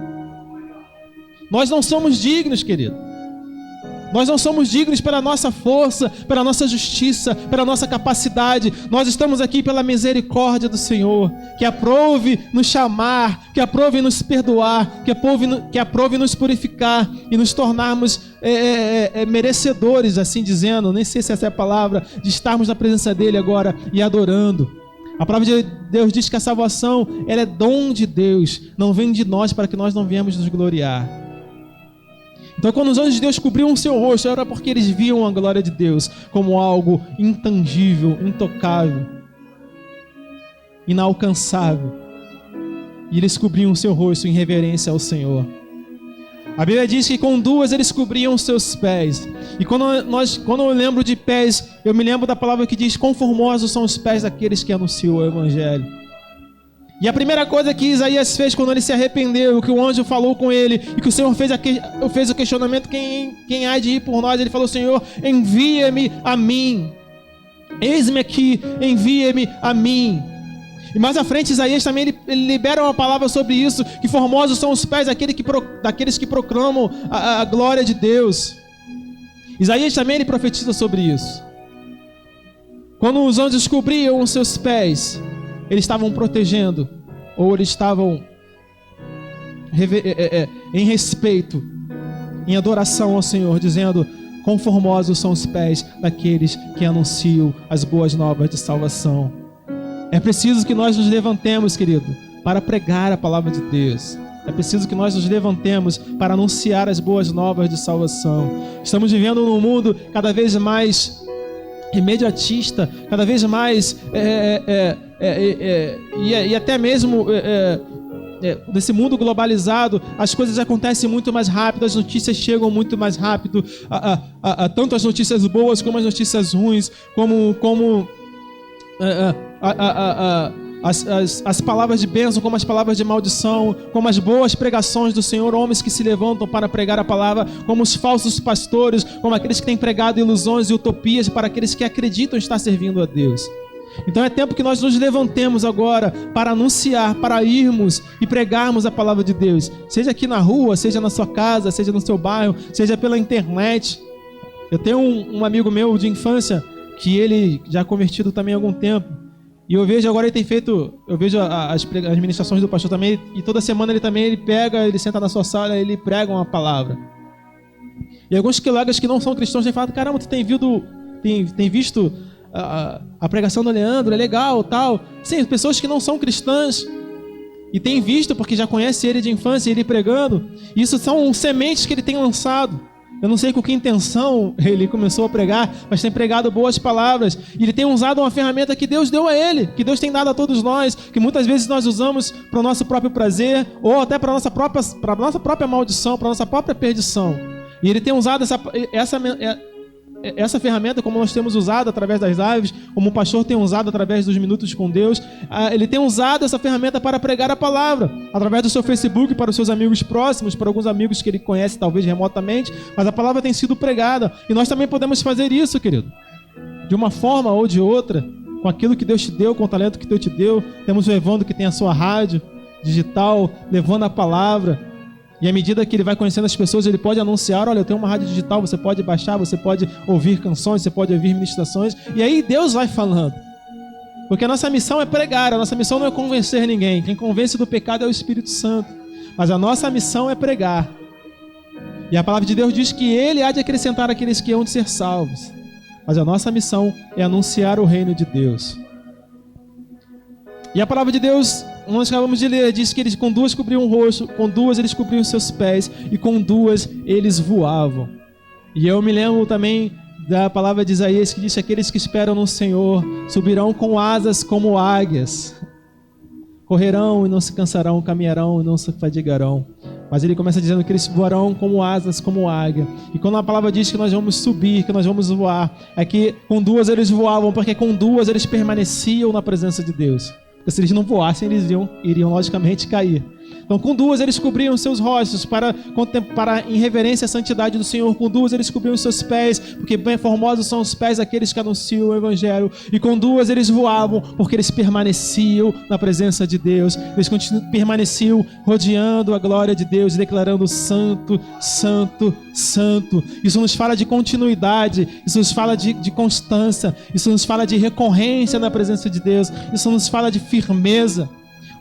Nós não somos dignos, querido. Nós não somos dignos pela nossa força, pela nossa justiça, pela nossa capacidade. Nós estamos aqui pela misericórdia do Senhor, que aprove nos chamar, que aprove nos perdoar, que aprove nos purificar e nos tornarmos merecedores, assim dizendo, nem sei se essa é a palavra, de estarmos na presença dEle agora e adorando. A palavra de Deus diz que a salvação, ela é dom de Deus, não vem de nós para que nós não venhamos nos gloriar. Então, quando os anjos de Deus cobriam o seu rosto, era porque eles viam a glória de Deus como algo intangível, intocável, inalcançável. E eles cobriam o seu rosto em reverência ao Senhor. A Bíblia diz que com 2 eles cobriam os seus pés. E quando eu lembro de pés, eu me lembro da palavra que diz: quão formosos são os pés daqueles que anunciam o Evangelho. E a primeira coisa que Isaías fez quando ele se arrependeu, que o anjo falou com ele, e que o Senhor fez o questionamento: quem há de ir por nós? Ele falou: Senhor, envia-me a mim. Eis-me aqui, envia-me a mim. E mais à frente, Isaías também ele libera uma palavra sobre isso, que formosos são os pés daqueles que proclamam a glória de Deus. Isaías também ele profetiza sobre isso. Quando os anjos cobriam os seus pés, eles estavam protegendo, ou eles estavam em respeito, em adoração ao Senhor, dizendo: quão formosos são os pés daqueles que anunciam as boas novas de salvação. É preciso que nós nos levantemos, querido, para pregar a palavra de Deus. É preciso que nós nos levantemos para anunciar as boas novas de salvação. Estamos vivendo num mundo cada vez mais imediatista, cada vez mais e até mesmo nesse mundo globalizado, as coisas acontecem muito mais rápido, as notícias chegam muito mais rápido, tanto as notícias boas como as notícias ruins, como as palavras de bênção, como as palavras de maldição, como as boas pregações do Senhor, homens que se levantam para pregar a palavra, como os falsos pastores, como aqueles que têm pregado ilusões e utopias para aqueles que acreditam estar servindo a Deus. Então é tempo que nós nos levantemos agora para anunciar, para irmos e pregarmos a palavra de Deus, seja aqui na rua, seja na sua casa, seja no seu bairro, seja pela internet. Eu tenho um amigo meu de infância que ele já é convertido também há algum tempo, e eu vejo agora ele tem feito, eu vejo as ministrações do pastor também, e toda semana ele pega, ele senta na sua sala, ele prega uma palavra. E alguns colegas que não são cristãos têm falado: caramba, tu tem visto a pregação do Leandro, é legal, tal. Sim, pessoas que não são cristãs e têm visto porque já conhece ele de infância, ele pregando. Isso são sementes que ele tem lançado. Eu não sei com que intenção ele começou a pregar, mas tem pregado boas palavras. E ele tem usado uma ferramenta que Deus deu a ele, que Deus tem dado a todos nós, que muitas vezes nós usamos para o nosso próprio prazer, ou até para a nossa própria maldição, para a nossa própria perdição. E ele tem usado essa ferramenta, como nós temos usado através das lives, como o pastor tem usado através dos minutos com Deus. Ele tem usado essa ferramenta para pregar a palavra, através do seu Facebook, para os seus amigos próximos, para alguns amigos que ele conhece talvez remotamente, mas a palavra tem sido pregada, e nós também podemos fazer isso, querido, de uma forma ou de outra, com aquilo que Deus te deu, com o talento que Deus te deu. Temos o Evandro, que tem a sua rádio digital, levando a palavra. E à medida que ele vai conhecendo as pessoas, ele pode anunciar: olha, eu tenho uma rádio digital, você pode baixar, você pode ouvir canções, você pode ouvir ministrações. E aí Deus vai falando. Porque a nossa missão é pregar, a nossa missão não é convencer ninguém. Quem convence do pecado é o Espírito Santo. Mas a nossa missão é pregar. E a palavra de Deus diz que Ele há de acrescentar aqueles que hão de ser salvos. Mas a nossa missão é anunciar o reino de Deus. E a palavra de Deus, nós acabamos de ler, diz que eles com duas cobriam o rosto, com duas eles cobriam seus pés, e com duas eles voavam. E eu me lembro também da palavra de Isaías, que diz: aqueles que esperam no Senhor subirão com asas como águias, correrão e não se cansarão, caminharão e não se fadigarão. Mas ele começa dizendo que eles voarão como asas, como águia. E quando a palavra diz que nós vamos subir, que nós vamos voar, é que com duas eles voavam, porque com duas eles permaneciam na presença de Deus. Porque se eles não voassem, eles iriam logicamente cair. Então com duas eles cobriam seus rostos para em reverência à santidade do Senhor. Com duas eles cobriam os seus pés, porque bem formosos são os pés daqueles que anunciam o Evangelho. E com duas eles voavam, porque eles permaneciam na presença de Deus. Eles permaneciam rodeando a glória de Deus e declarando: santo, santo, santo. Isso nos fala de continuidade, isso nos fala de constância, isso nos fala de recorrência na presença de Deus, isso nos fala de firmeza.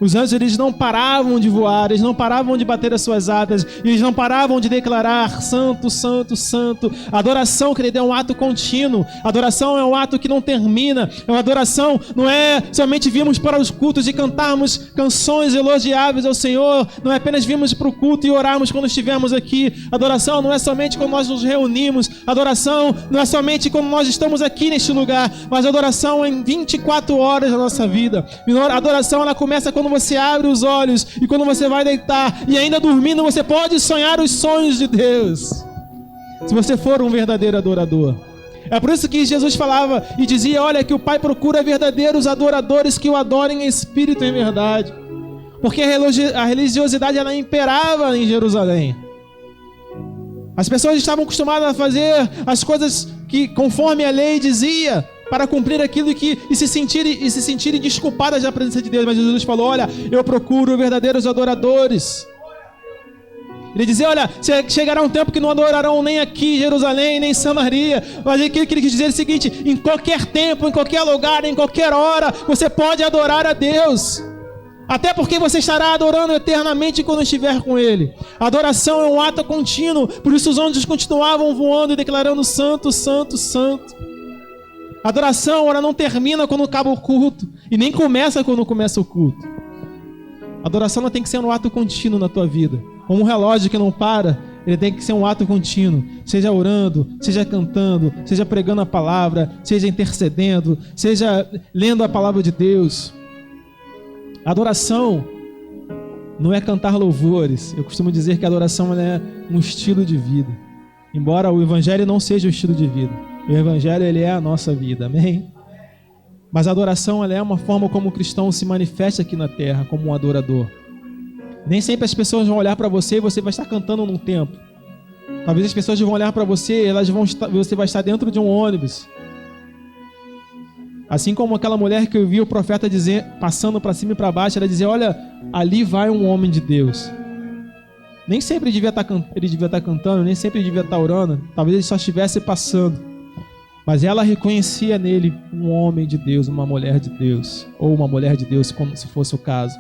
Os anjos, eles não paravam de voar, eles não paravam de bater as suas asas, eles não paravam de declarar: santo, santo, santo. A adoração, querido, é um ato contínuo. A adoração é um ato que não termina. A adoração não é somente virmos para os cultos e cantarmos canções elogiáveis ao Senhor, não é apenas virmos para o culto e orarmos quando estivermos aqui. A adoração não é somente quando nós nos reunimos, a adoração não é somente quando nós estamos aqui neste lugar, mas a adoração é em 24 horas da nossa vida. A adoração, ela começa quando você abre os olhos e quando você vai deitar, e ainda dormindo você pode sonhar os sonhos de Deus, se você for um verdadeiro adorador. É por isso que Jesus falava e dizia: olha, que o Pai procura verdadeiros adoradores que o adorem em espírito e em verdade. Porque a religiosidade, ela imperava em Jerusalém. As pessoas estavam acostumadas a fazer as coisas que conforme a lei dizia, para cumprir aquilo e se sentirem desculpadas na presença de Deus. Mas Jesus falou: olha, eu procuro verdadeiros adoradores. Ele dizia: olha, chegará um tempo que não adorarão nem aqui em Jerusalém, nem em Samaria. Mas ele queria dizer o seguinte: em qualquer tempo, em qualquer lugar, em qualquer hora, você pode adorar a Deus. Até porque você estará adorando eternamente quando estiver com Ele. A adoração é um ato contínuo. Por isso os anjos continuavam voando e declarando: santo, santo, santo. A adoração, ela não termina quando acaba o culto, e nem começa quando começa o culto. A adoração, ela tem que ser um ato contínuo na tua vida. Como um relógio que não para, ele tem que ser um ato contínuo. Seja orando, seja cantando, seja pregando a palavra, seja intercedendo, seja lendo a palavra de Deus. A adoração, não é cantar louvores. Eu costumo dizer que a adoração ela é um estilo de vida. Embora o Evangelho não seja o estilo de vida. O Evangelho ele é a nossa vida, amém? Mas a adoração ela é uma forma como o cristão se manifesta aqui na terra, como um adorador. Nem sempre as pessoas vão olhar para você e você vai estar cantando num templo. Talvez as pessoas vão olhar para você e você vai estar dentro de um ônibus. Assim como aquela mulher que eu vi o profeta dizer, passando para cima e para baixo, ela dizia, olha, ali vai um homem de Deus. Nem sempre ele devia estar cantando, nem sempre ele devia estar orando. Talvez ele só estivesse passando. Mas ela reconhecia nele um homem de Deus, uma mulher de Deus. Ou uma mulher de Deus, como se fosse o caso.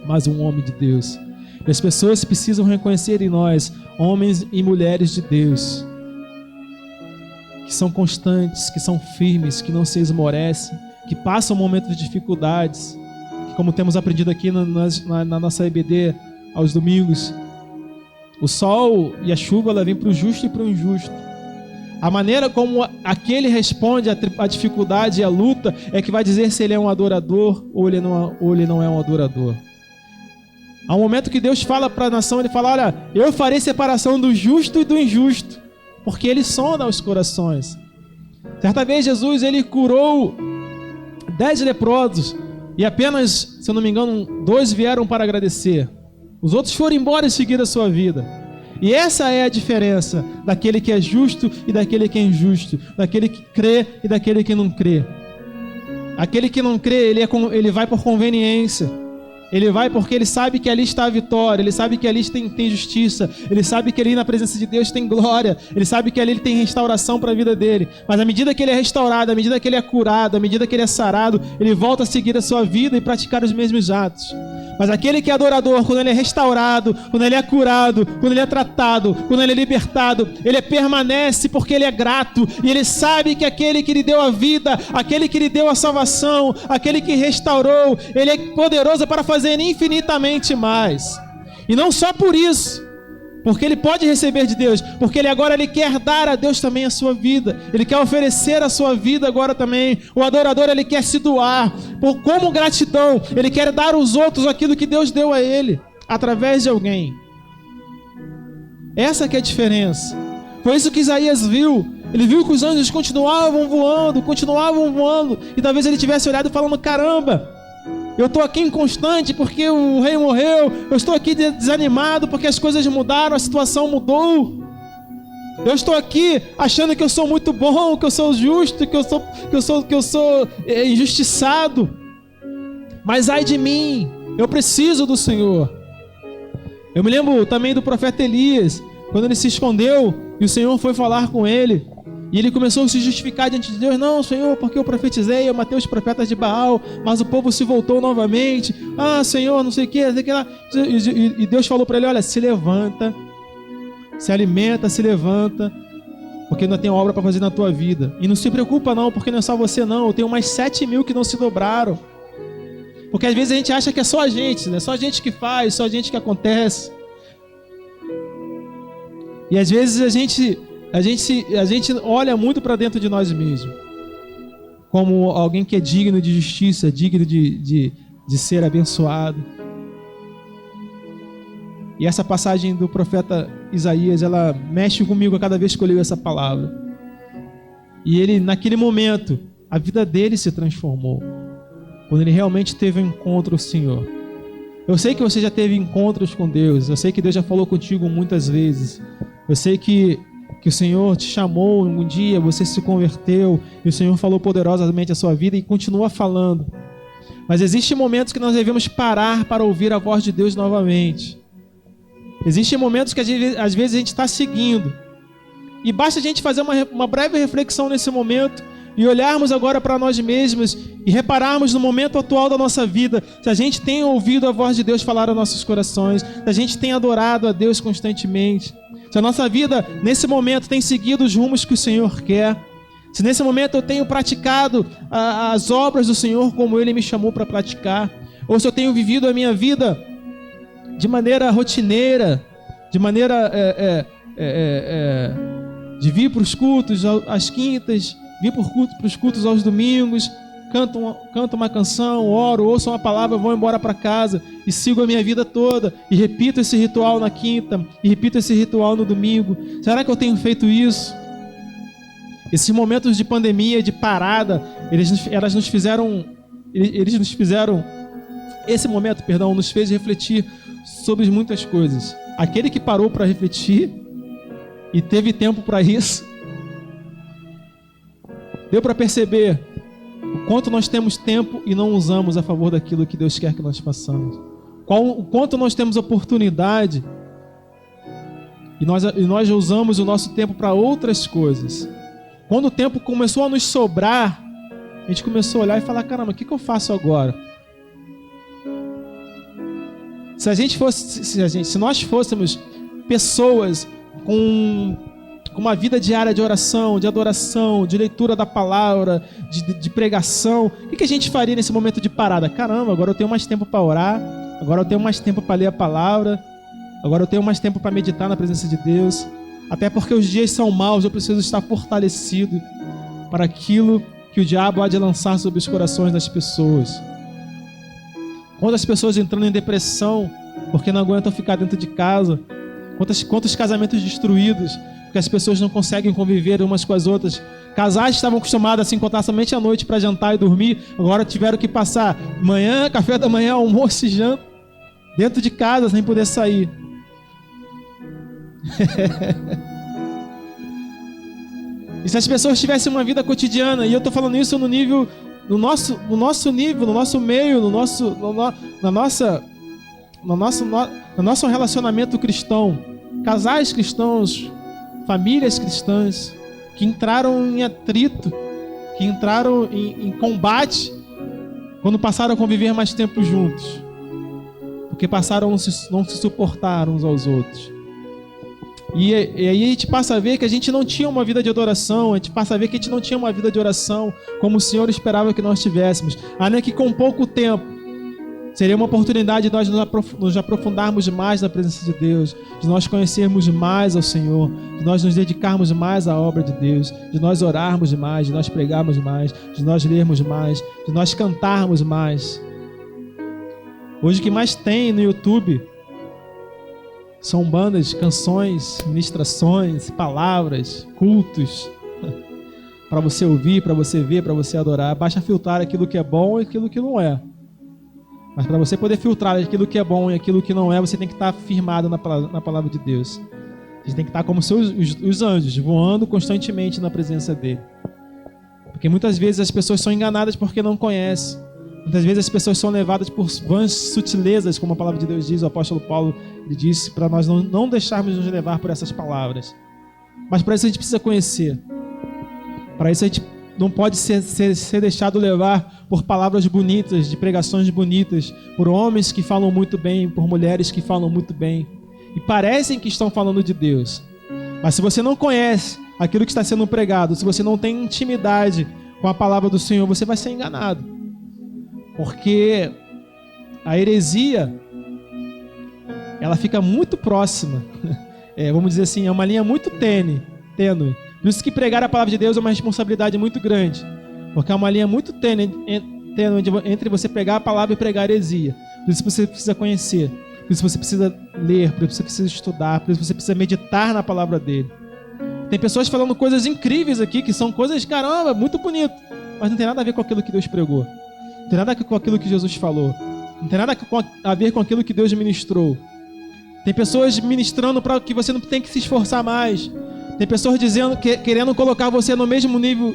Mas um homem de Deus. E as pessoas precisam reconhecer em nós homens e mulheres de Deus. Que são constantes, que são firmes, que não se esmorecem, que passam momentos de dificuldades. Que, como temos aprendido aqui na nossa EBD aos domingos, o sol e a chuva ela vem para o justo e para o injusto. A maneira como aquele responde à dificuldade e à luta é que vai dizer se ele é um adorador ou ele não é um adorador. Há um momento que Deus fala para a nação, ele fala, olha, eu farei separação do justo e do injusto, porque ele sonda os corações. Certa vez Jesus ele curou 10 leprosos e apenas, se eu não me engano, 2 vieram para agradecer. Os outros foram embora e seguiram a sua vida. E essa é a diferença daquele que é justo e daquele que é injusto, daquele que crê e daquele que não crê. Aquele que não crê, ele vai por conveniência. Ele vai porque ele sabe que ali está a vitória, ele sabe que ali tem justiça, ele sabe que ali na presença de Deus tem glória, ele sabe que ali ele tem restauração para a vida dele. Mas à medida que ele é restaurado, à medida que ele é curado, à medida que ele é sarado, ele volta a seguir a sua vida e praticar os mesmos atos. Mas aquele que é adorador, quando ele é restaurado, quando ele é curado, quando ele é tratado, quando ele é libertado, ele permanece porque ele é grato. E ele sabe que aquele que lhe deu a vida, aquele que lhe deu a salvação, aquele que restaurou, ele é poderoso para fazer infinitamente mais. E não só por isso, porque ele pode receber de Deus, porque ele quer dar a Deus também a sua vida, ele quer oferecer a sua vida agora também. O adorador ele quer se doar, como gratidão, ele quer dar aos outros aquilo que Deus deu a ele, através de alguém. Essa que é a diferença. Foi isso que Isaías viu. Ele viu que os anjos continuavam voando, e talvez ele tivesse olhado falando, caramba, eu estou aqui inconstante porque o rei morreu. Eu estou aqui desanimado porque as coisas mudaram, a situação mudou. Eu estou aqui achando que eu sou muito bom, que eu sou justo, que eu sou injustiçado. Mas ai de mim, eu preciso do Senhor. Eu me lembro também do profeta Elias, quando ele se escondeu e o Senhor foi falar com ele. E ele começou a se justificar diante de Deus. Não, Senhor, porque eu profetizei, eu matei os profetas de Baal, mas o povo se voltou novamente. Ah, Senhor, não sei o que lá. E Deus falou para ele, olha, se levanta, se alimenta, se levanta, porque ainda tem obra para fazer na tua vida. E não se preocupa não, porque não é só você não, eu tenho mais 7.000 que não se dobraram. Porque às vezes a gente acha que é só a gente, né? Só a gente que faz, só a gente que acontece. E às vezes a gente olha muito para dentro de nós mesmos, como alguém que é digno de justiça, digno de ser abençoado. E essa passagem do profeta Isaías, ela mexe comigo a cada vez que eu leio essa palavra. E ele, naquele momento, a vida dele se transformou, quando ele realmente teve um encontro com o Senhor. Eu sei que você já teve encontros com Deus, eu sei que Deus já falou contigo muitas vezes, eu sei que o Senhor te chamou um dia, você se converteu, e o Senhor falou poderosamente a sua vida e continua falando. Mas existem momentos que nós devemos parar para ouvir a voz de Deus novamente. Existem momentos que às vezes a gente está seguindo. E basta a gente fazer uma breve reflexão nesse momento e olharmos agora para nós mesmos e repararmos no momento atual da nossa vida, se a gente tem ouvido a voz de Deus falar aos nossos corações, se a gente tem adorado a Deus constantemente, se a nossa vida nesse momento tem seguido os rumos que o Senhor quer, se nesse momento eu tenho praticado as obras do Senhor como Ele me chamou para praticar, ou se eu tenho vivido a minha vida de maneira rotineira, de maneira de vir para os cultos às quintas, vir para os cultos aos domingos, canto uma canção, oro, ouço uma palavra, vou embora para casa e sigo a minha vida toda e repito esse ritual na quinta e repito esse ritual no domingo. Será que eu tenho feito isso? Esses momentos de pandemia, de parada, esse momento, nos fez refletir sobre muitas coisas. Aquele que parou para refletir e teve tempo para isso, deu para perceber o quanto nós temos tempo e não usamos a favor daquilo que Deus quer que nós façamos. O quanto nós temos oportunidade e nós usamos o nosso tempo para outras coisas. Quando o tempo começou a nos sobrar, a gente começou a olhar e falar: caramba, o que eu faço agora? Se nós fôssemos pessoas com uma vida diária de oração, de adoração, de leitura da palavra, de pregação, o que a gente faria nesse momento de parada? Caramba, agora eu tenho mais tempo para orar, agora eu tenho mais tempo para ler a palavra, agora eu tenho mais tempo para meditar na presença de Deus. Até porque os dias são maus, eu preciso estar fortalecido para aquilo que o diabo há de lançar sobre os corações das pessoas. Quantas pessoas entrando em depressão porque não aguentam ficar dentro de casa? Quantos casamentos destruídos porque as pessoas não conseguem conviver umas com as outras? Casais que estavam acostumados a se encontrar somente à noite para jantar e dormir, agora tiveram que passar manhã, café da manhã, almoço e janta dentro de casa sem poder sair. E se as pessoas tivessem uma vida cotidiana, e eu estou falando isso no nível, no nosso nível, no nosso meio, no nosso relacionamento cristão, casais cristãos, famílias cristãs que entraram em atrito, que entraram em combate quando passaram a conviver mais tempo juntos, porque passaram a não se suportar uns aos outros. E aí a gente passa a ver que a gente não tinha uma vida de adoração, a gente passa a ver que a gente não tinha uma vida de oração como o Senhor esperava que nós tivéssemos. Ainda que com pouco tempo seria uma oportunidade de nós nos aprofundarmos mais na presença de Deus, de nós conhecermos mais ao Senhor, de nós nos dedicarmos mais à obra de Deus, de nós orarmos mais, de nós pregarmos mais, de nós lermos mais, de nós cantarmos mais. Hoje o que mais tem no YouTube são bandas, canções, ministrações, palavras, cultos, para você ouvir, para você ver, para você adorar. Basta filtrar aquilo que é bom e aquilo que não é. Mas para você poder filtrar aquilo que é bom e aquilo que não é, você tem que estar firmado na palavra de Deus. Você tem que estar como os anjos, voando constantemente na presença dele. Porque muitas vezes as pessoas são enganadas porque não conhecem. Muitas vezes as pessoas são levadas por vãs sutilezas, como a palavra de Deus diz, o apóstolo Paulo ele disse, para nós não deixarmos nos levar por essas palavras. Mas para isso a gente precisa conhecer. Para isso a gente não pode ser deixado levar por palavras bonitas, de pregações bonitas, por homens que falam muito bem, por mulheres que falam muito bem, e parecem que estão falando de Deus. Mas se você não conhece aquilo que está sendo pregado, se você não tem intimidade com a palavra do Senhor, você vai ser enganado. Porque a heresia, ela fica muito próxima. Vamos dizer assim, é uma linha muito tênue. Por isso que pregar a palavra de Deus é uma responsabilidade muito grande. Porque é uma linha muito tênue entre você pregar a palavra e pregar a heresia. Por isso você precisa conhecer. Por isso você precisa ler. Por isso você precisa estudar. Por isso você precisa meditar na palavra dele. Tem pessoas falando coisas incríveis aqui, que são coisas, caramba, muito bonito. Mas não tem nada a ver com aquilo que Deus pregou. Não tem nada a ver com aquilo que Jesus falou. Não tem nada a ver com aquilo que Deus ministrou. Tem pessoas ministrando para que você não tem que se esforçar mais. Tem pessoas dizendo, querendo colocar você no mesmo nível,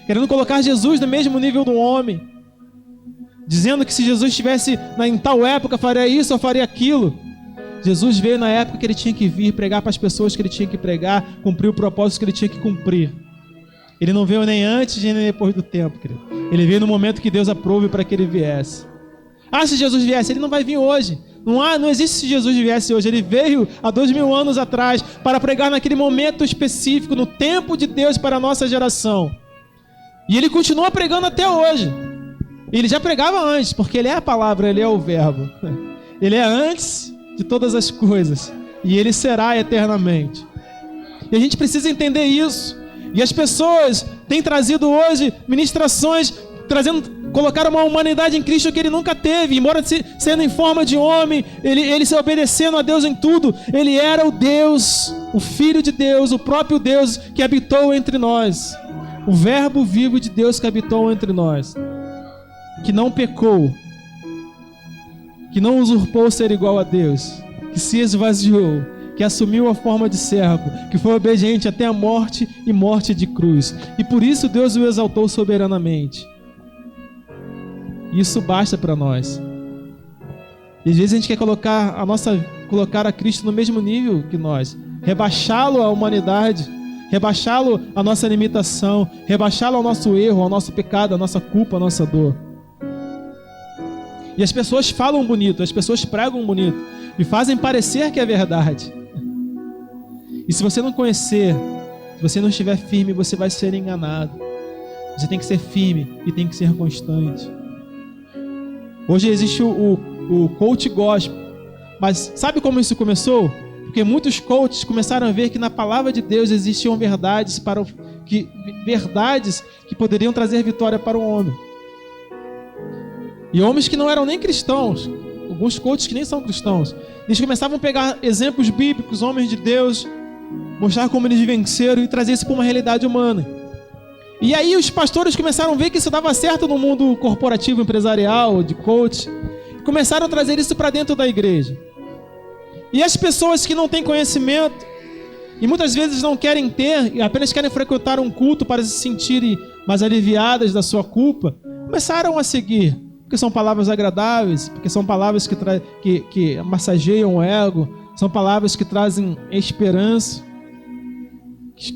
querendo colocar Jesus no mesmo nível do homem. Dizendo que se Jesus estivesse em tal época, faria isso ou faria aquilo. Jesus veio na época que ele tinha que vir, pregar para as pessoas que ele tinha que pregar, cumprir o propósito que ele tinha que cumprir. Ele não veio nem antes nem depois do tempo, querido. Ele veio no momento que Deus aprove para que ele viesse. Se Jesus viesse, ele não vai vir hoje. Não existe se Jesus viesse hoje. Ele veio há 2000 anos atrás para pregar naquele momento específico, no tempo de Deus para a nossa geração. E ele continua pregando até hoje. Ele já pregava antes, porque ele é a palavra, ele é o verbo. Ele é antes de todas as coisas. E ele será eternamente. E a gente precisa entender isso. E as pessoas têm trazido hoje ministrações colocaram uma humanidade em Cristo que ele nunca teve. Embora sendo em forma de homem, ele se obedecendo a Deus em tudo, ele era o Deus, o Filho de Deus, o próprio Deus que habitou entre nós, o Verbo vivo de Deus que habitou entre nós, que não pecou, que não usurpou ser igual a Deus, que se esvaziou, que assumiu a forma de servo, que foi obediente até a morte e morte de cruz. E por isso Deus o exaltou soberanamente. Isso basta para nós. E às vezes a gente quer colocar a Cristo no mesmo nível que nós, rebaixá-lo à humanidade, rebaixá-lo à nossa limitação, rebaixá-lo ao nosso erro, ao nosso pecado, à nossa culpa, à nossa dor. E as pessoas falam bonito, as pessoas pregam bonito e fazem parecer que é verdade. E se você não conhecer, se você não estiver firme, você vai ser enganado. Você tem que ser firme e tem que ser constante. Hoje existe o coach gospel, mas sabe como isso começou? Porque muitos coaches começaram a ver que na palavra de Deus existiam verdades que poderiam trazer vitória para o homem. E homens que não eram nem cristãos, alguns coaches que nem são cristãos, eles começavam a pegar exemplos bíblicos, homens de Deus, mostrar como eles venceram e trazer isso para uma realidade humana. E aí os pastores começaram a ver que isso dava certo no mundo corporativo, empresarial, de coach, e começaram a trazer isso para dentro da igreja. E as pessoas que não têm conhecimento, e muitas vezes não querem ter, e apenas querem frequentar um culto para se sentirem mais aliviadas da sua culpa, começaram a seguir, porque são palavras agradáveis, porque são palavras que massageiam o ego, são palavras que trazem esperança,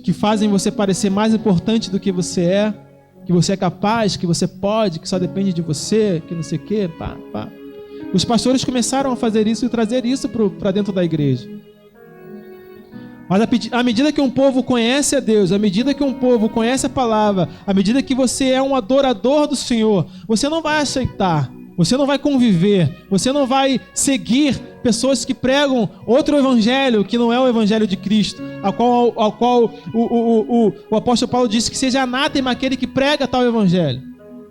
que fazem você parecer mais importante do que você é capaz, que você pode, que só depende de você, que não sei o quê, pá. Os pastores começaram a fazer isso e trazer isso para dentro da igreja. Mas à medida que um povo conhece a Deus, à medida que um povo conhece a palavra, à medida que você é um adorador do Senhor, você não vai aceitar, você não vai conviver, você não vai seguir pessoas que pregam outro evangelho que não é o evangelho de Cristo, ao qual o apóstolo Paulo disse que seja anátema aquele que prega tal evangelho,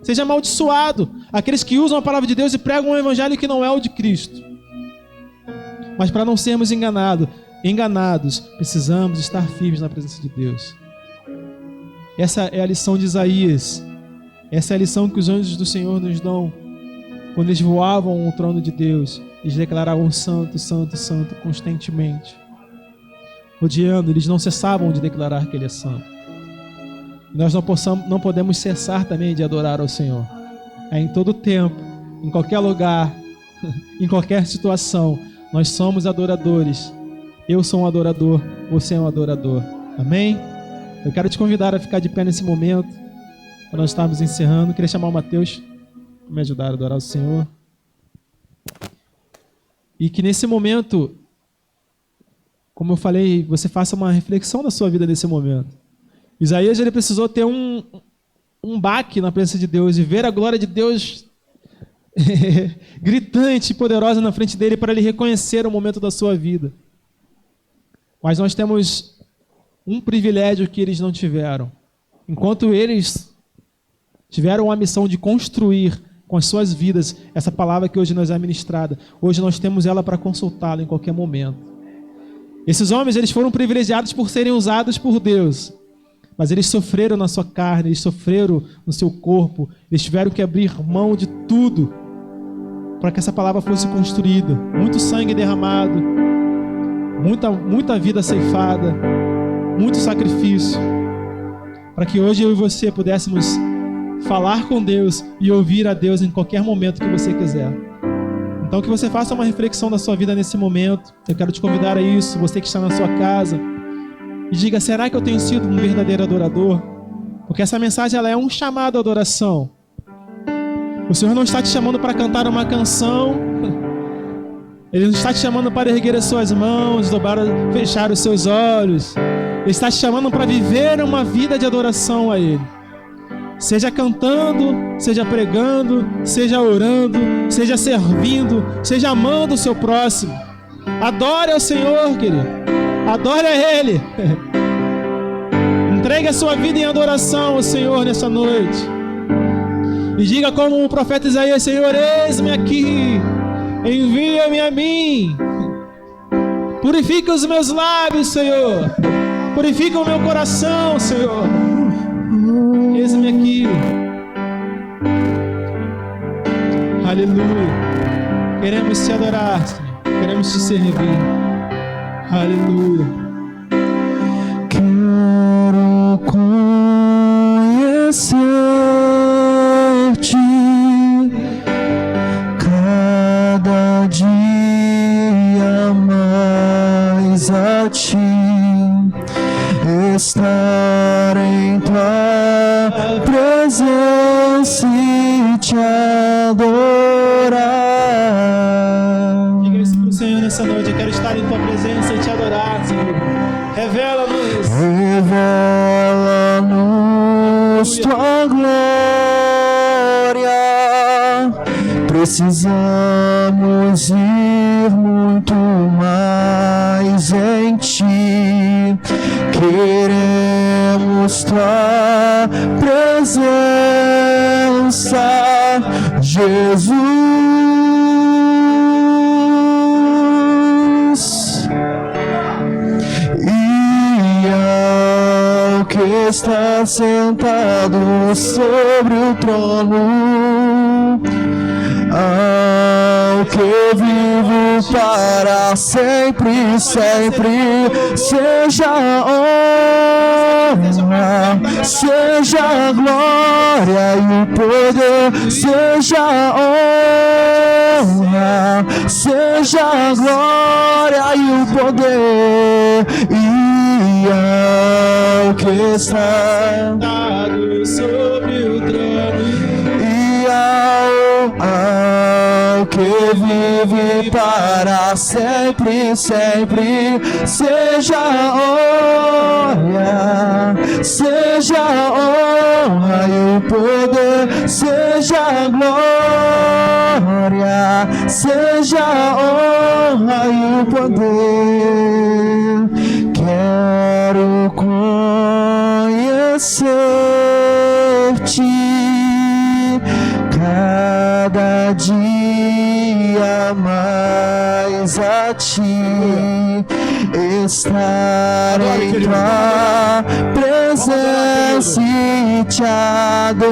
seja amaldiçoado aqueles que usam a palavra de Deus e pregam um evangelho que não é o de Cristo. Mas para não sermos enganados, precisamos estar firmes na presença de Deus. Essa é a lição de Isaías, essa é a lição que os anjos do Senhor nos dão. Quando eles voavam ao trono de Deus, eles declaravam santo, santo, santo constantemente. Rodeando, eles não cessavam de declarar que Ele é santo. E nós não podemos cessar também de adorar ao Senhor. É em todo tempo, em qualquer lugar, em qualquer situação, nós somos adoradores. Eu sou um adorador, você é um adorador. Amém? Eu quero te convidar a ficar de pé nesse momento, para nós estarmos encerrando. Eu queria chamar o Mateus para me ajudar a adorar o Senhor. E que nesse momento, como eu falei, você faça uma reflexão da sua vida nesse momento. Isaías, ele precisou ter um baque na presença de Deus e ver a glória de Deus gritante e poderosa na frente dele para ele reconhecer o momento da sua vida. Mas nós temos um privilégio que eles não tiveram. Enquanto eles tiveram a missão de construir com as suas vidas essa palavra que hoje nos é ministrada, hoje nós temos ela para consultá-la em qualquer momento. Esses homens, eles foram privilegiados por serem usados por Deus, mas eles sofreram na sua carne, eles sofreram no seu corpo, eles tiveram que abrir mão de tudo para que essa palavra fosse construída. Muito sangue derramado, muita vida ceifada, muito sacrifício, para que hoje eu e você pudéssemos falar com Deus e ouvir a Deus em qualquer momento que você quiser. Então que você faça uma reflexão da sua vida nesse momento. Eu quero te convidar a isso, você que está na sua casa, e diga: será que eu tenho sido um verdadeiro adorador? Porque essa mensagem, ela é um chamado à adoração. O Senhor não está te chamando para cantar uma canção, Ele não está te chamando para erguer as suas mãos, fechar os seus olhos. Ele está te chamando para viver uma vida de adoração a Ele. Seja cantando, seja pregando, seja orando, seja servindo, seja amando o seu próximo. Adore ao Senhor, querido. Adore a Ele. Entregue a sua vida em adoração ao Senhor nessa noite. E diga como o profeta Isaías: Senhor, eis-me aqui, envia-me a mim. Purifica os meus lábios, Senhor. Purifica o meu coração, Senhor. Eis-me aqui. Aleluia. Queremos te adorar, Senhor. Queremos te servir. Aleluia. Quero conhecer-te cada dia mais a ti, estar em tua presença e te adorar. Diga isso pro Senhor nessa noite: eu quero estar em tua presença e te adorar, Senhor. Revela-nos. Revela-nos tua glória. Precisamos ir muito mais em ti. Queremos tua presença, Jesus. E ao que está sentado sobre o trono, ao que vive para sempre, sempre, seja honra, seja glória e o poder, seja honra, seja glória e o poder, e ao que está Sentado sobre o trono, e ao que vive para sempre, sempre, seja honra, seja honra e o poder, seja glória, seja honra e o poder. Quero conhecer-te cada dia mais a ti, estar em tua presença e te adorar.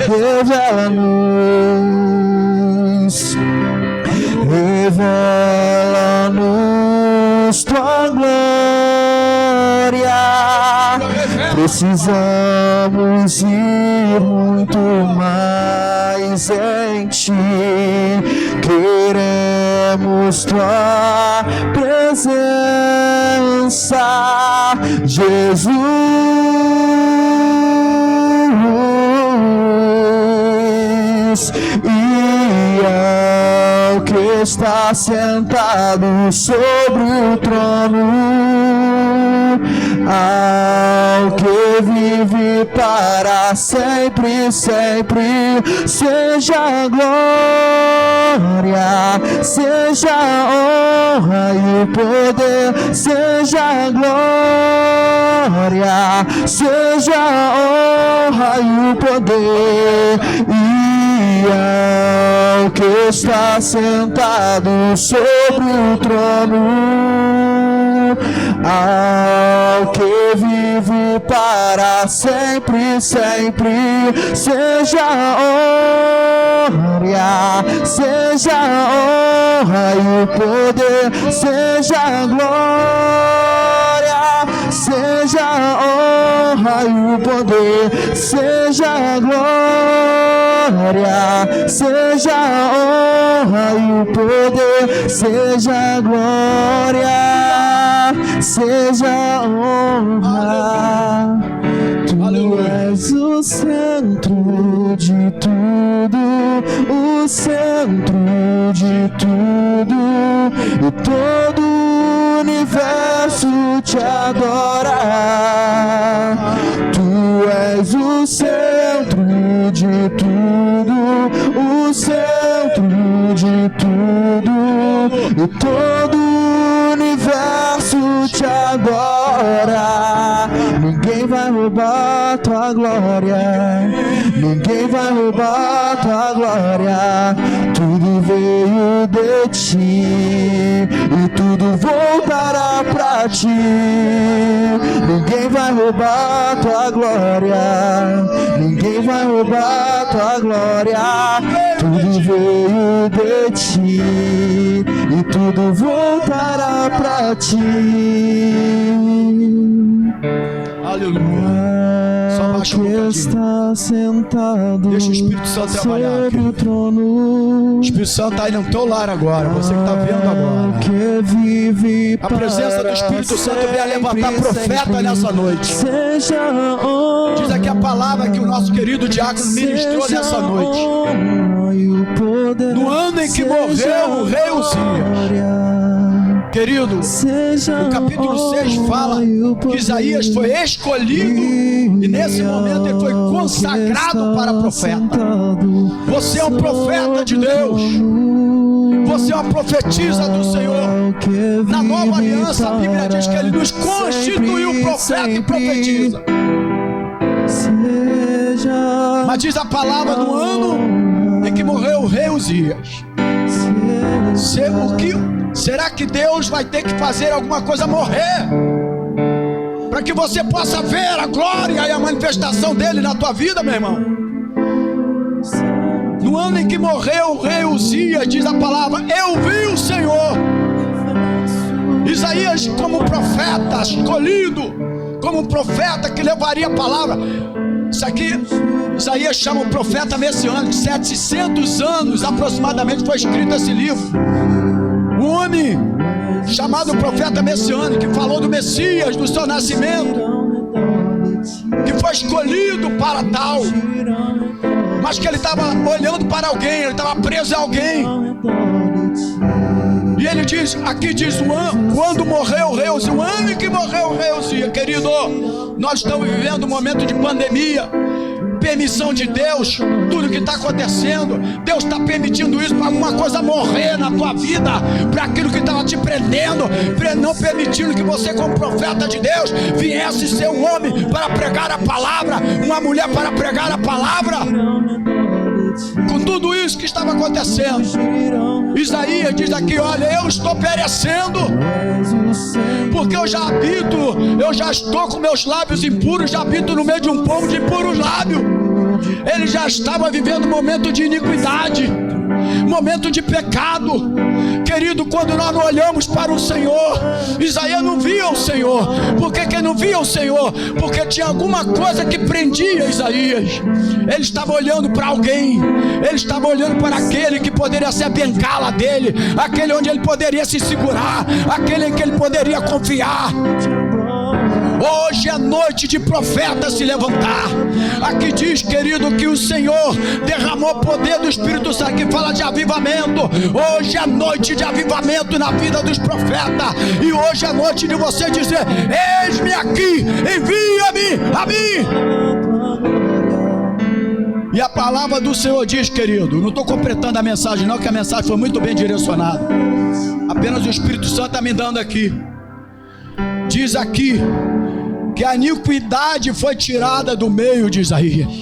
Revela-nos, revela-nos tua glória. Precisamos ir muito mais em ti. Queremos tua presença, Jesus. E ao que está sentado sobre o trono, ao que vive para sempre, sempre, seja glória, seja honra e o poder, seja glória, seja honra e o poder, e ao que está sentado sobre o trono, ao que vive para sempre, sempre, seja honra, seja honra e o poder, seja glória, seja honra e o poder, seja glória, seja honra e o poder, seja glória, seja honra. Tu és o centro de tudo, o centro de tudo, e todo o universo te adora. Tu és o centro de tudo, o centro de tudo, e todo o universo te adora. Ninguém vai roubar tua glória. Ninguém vai roubar tua glória. Tudo veio de ti e tudo voltará pra ti. Ninguém vai roubar tua glória. Ninguém vai roubar tua glória. Tudo veio de ti e tudo voltará pra ti. Aleluia. Só baixa um bocadinho. Está sentado. Deixa o Espírito Santo trabalhar aqui. O trono. O Espírito Santo está aí no teu lar agora. Você que está vendo agora. Que vive a presença do Espírito Santo vem a levantar profeta nessa noite. Diz aqui a palavra que o nosso querido diácono ministrou nessa noite. No ano em que morreu o rei Uzias. Querido, o capítulo 6 fala que Isaías foi escolhido e nesse momento ele foi consagrado para profeta. Você é um profeta de Deus. Você é uma profetisa do Senhor. Na nova aliança a Bíblia diz que ele nos constituiu profeta e profetiza. Mas diz a palavra no ano em que morreu o rei Uzias. Será que Deus vai ter que fazer alguma coisa morrer para que você possa ver a glória e a manifestação dele na tua vida, meu irmão? No ano em que morreu o rei Uzias, diz a palavra, eu vi o Senhor. Isaías, como profeta escolhido, como um profeta que levaria a palavra. Isso aqui, Isaías chama o profeta messiânico. 700 anos aproximadamente foi escrito esse livro. Um homem chamado profeta messiânico, que falou do Messias, do seu nascimento, que foi escolhido para tal, mas que ele estava olhando para alguém, ele estava preso a alguém. E ele diz, aqui diz o ano, quando morreu o rei Uzias, o ano em que morreu o rei Uzias. Querido, nós estamos vivendo um momento de pandemia, permissão de Deus, tudo que está acontecendo, Deus está permitindo isso para alguma coisa morrer na tua vida, para aquilo que estava te prendendo, não permitindo que você, como profeta de Deus, viesse ser um homem para pregar a palavra, uma mulher para pregar a palavra. Com tudo isso que estava acontecendo, Isaías diz aqui, olha, eu estou perecendo, porque eu já estou com meus lábios impuros, já habito no meio de um povo de impuros lábios. Ele já estava vivendo um momento de iniquidade, momento de pecado. Querido, quando nós não olhamos para o Senhor, Isaías não via o Senhor. Por que não via o Senhor? Porque tinha alguma coisa que prendia Isaías. Ele estava olhando para alguém, ele estava olhando para aquele que poderia ser a bengala dele, aquele onde ele poderia se segurar, aquele em que ele poderia confiar. Hoje é noite de profeta se levantar. Aqui diz, querido, que o Senhor derramou poder do Espírito Santo, que fala de avivamento. Hoje é noite de avivamento na vida dos profetas. E hoje é noite de você dizer, eis-me aqui, envia-me a mim. E a palavra do Senhor diz, querido, não estou completando a mensagem não, que a mensagem foi muito bem direcionada. Apenas o Espírito Santo está me dando aqui. Diz aqui que a iniquidade foi tirada do meio de Isaías.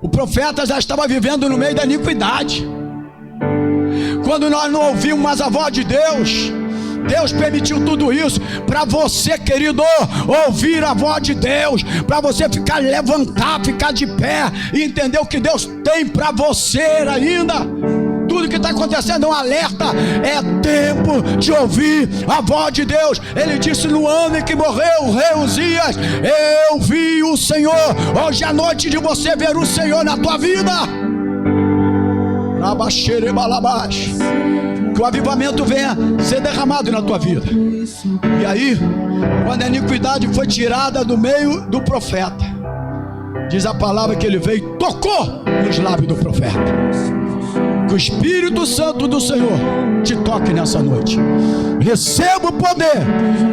O profeta já estava vivendo no meio da iniquidade. Quando nós não ouvimos mais a voz de Deus, Deus permitiu tudo isso para você, querido, ouvir a voz de Deus, para você levantar, ficar de pé e entender o que Deus tem para você ainda. Tudo que está acontecendo é um alerta. É tempo de ouvir a voz de Deus. Ele disse no ano em que morreu o rei Uzias, eu vi o Senhor. Hoje é a noite de você ver o Senhor na tua vida. Que o avivamento venha ser derramado na tua vida. E aí, quando a iniquidade foi tirada do meio do profeta, diz a palavra que ele veio e tocou nos lábios do profeta. o Espírito Santo do Senhor te toque nessa noite. Receba o poder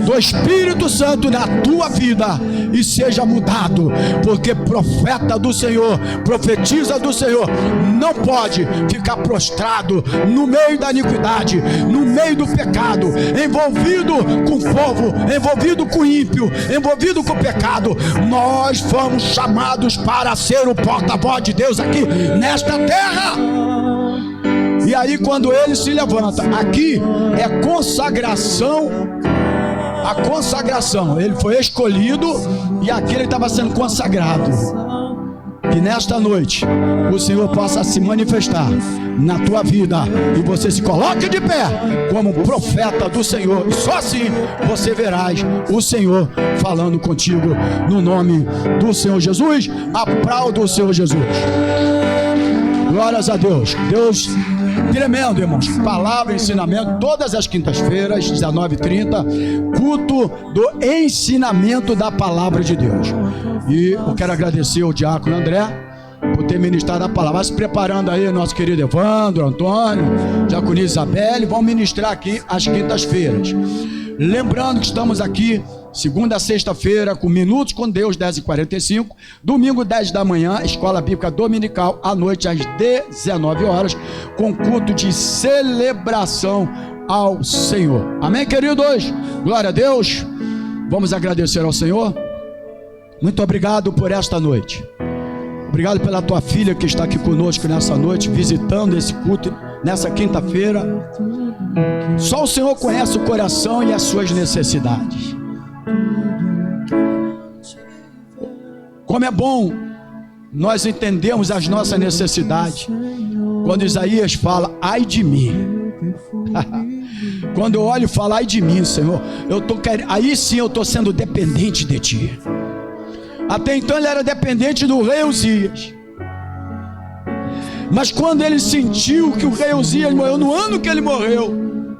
do Espírito Santo na tua vida e seja mudado, porque profeta do Senhor, profetiza do Senhor, não pode ficar prostrado no meio da iniquidade, no meio do pecado, envolvido com o povo, envolvido com o ímpio, envolvido com o pecado. Nós fomos chamados para ser o porta-voz de Deus aqui nesta terra. E aí, quando ele se levanta, aqui é consagração. A consagração, ele foi escolhido e aqui ele estava sendo consagrado. Que nesta noite o Senhor possa se manifestar na tua vida e você se coloque de pé como profeta do Senhor, e só assim você verás o Senhor falando contigo, no nome do Senhor Jesus. Aplauda o Senhor Jesus. Glórias a Deus. Deus tremendo, irmãos. Palavra e ensinamento todas as quintas-feiras, 19h30, culto do ensinamento da palavra de Deus. E eu quero agradecer ao diácono André por ter ministrado a palavra. Vai se preparando aí, nosso querido Evandro, Antônio, diaconisa Isabelle, vão ministrar aqui às quintas-feiras. Lembrando que estamos aqui segunda a sexta-feira com Minutos com Deus, 10h45, domingo 10 da manhã, Escola Bíblica Dominical, à noite às 19 horas, com culto de celebração ao Senhor. Amém, queridos? Glória a Deus. Vamos agradecer ao Senhor. Muito obrigado por esta noite. Obrigado pela tua filha que está aqui conosco nessa noite, visitando esse culto nessa quinta-feira. Só o Senhor conhece o coração e as suas necessidades. Como é bom nós entendemos as nossas necessidades. Quando Isaías fala, ai de mim. Quando eu olho e falo, ai de mim, Senhor, aí sim eu estou sendo dependente de Ti. Até então ele era dependente do rei Uzias. Mas quando ele sentiu que o rei Uzias morreu, no ano que ele morreu,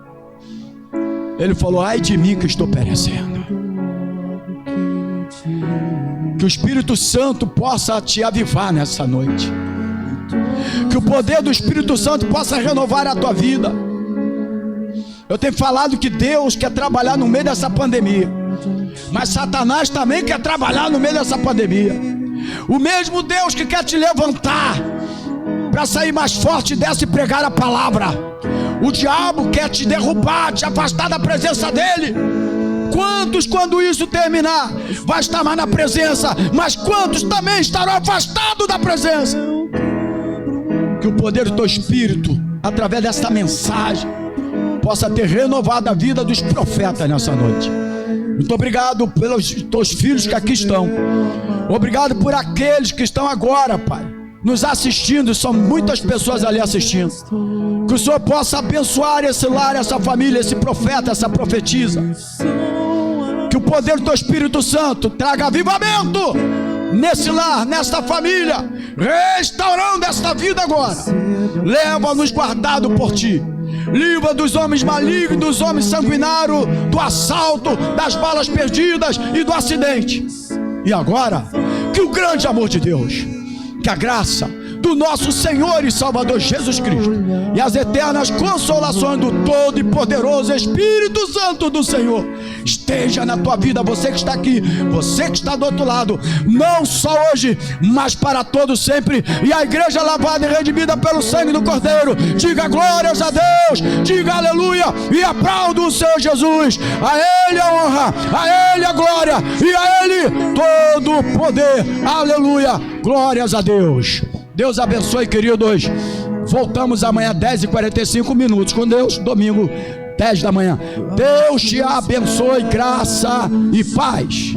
ele falou, ai de mim que estou perecendo. Que o Espírito Santo possa te avivar nessa noite. Que o poder do Espírito Santo possa renovar a tua vida. Eu tenho falado que Deus quer trabalhar no meio dessa pandemia, mas Satanás também quer trabalhar no meio dessa pandemia. O mesmo Deus que quer te levantar para sair mais forte dessa e pregar a palavra, o diabo quer te derrubar, te afastar da presença dele. Quantos, quando isso terminar, vai estar mais na presença, mas quantos também estarão afastados da presença? Que o poder do teu Espírito, através dessa mensagem, possa ter renovado a vida dos profetas nessa noite. Muito obrigado pelos teus filhos que aqui estão. Obrigado por aqueles que estão agora, Pai, nos assistindo. São muitas pessoas ali assistindo. Que o Senhor possa abençoar esse lar, essa família, esse profeta, essa profetisa. Que o poder do teu Espírito Santo traga avivamento nesse lar, nesta família, restaurando esta vida agora. Leva-nos guardado por Ti. Livra dos homens malignos, dos homens sanguinários, do assalto, das balas perdidas e do acidente. E agora, que o grande amor de Deus, que a graça do nosso Senhor e Salvador Jesus Cristo e as eternas consolações do todo e poderoso Espírito Santo do Senhor esteja na tua vida, você que está aqui, você que está do outro lado, não só hoje, mas para todo sempre. E a igreja lavada e redimida pelo sangue do Cordeiro, diga glórias a Deus, diga aleluia e aplauda o Senhor Jesus. A Ele a honra, a Ele a glória e a Ele todo o poder. Aleluia, glórias a Deus. Deus abençoe, queridos. Voltamos amanhã 10h45 minutos com Deus, domingo 10 da manhã. Deus te abençoe, graça e paz.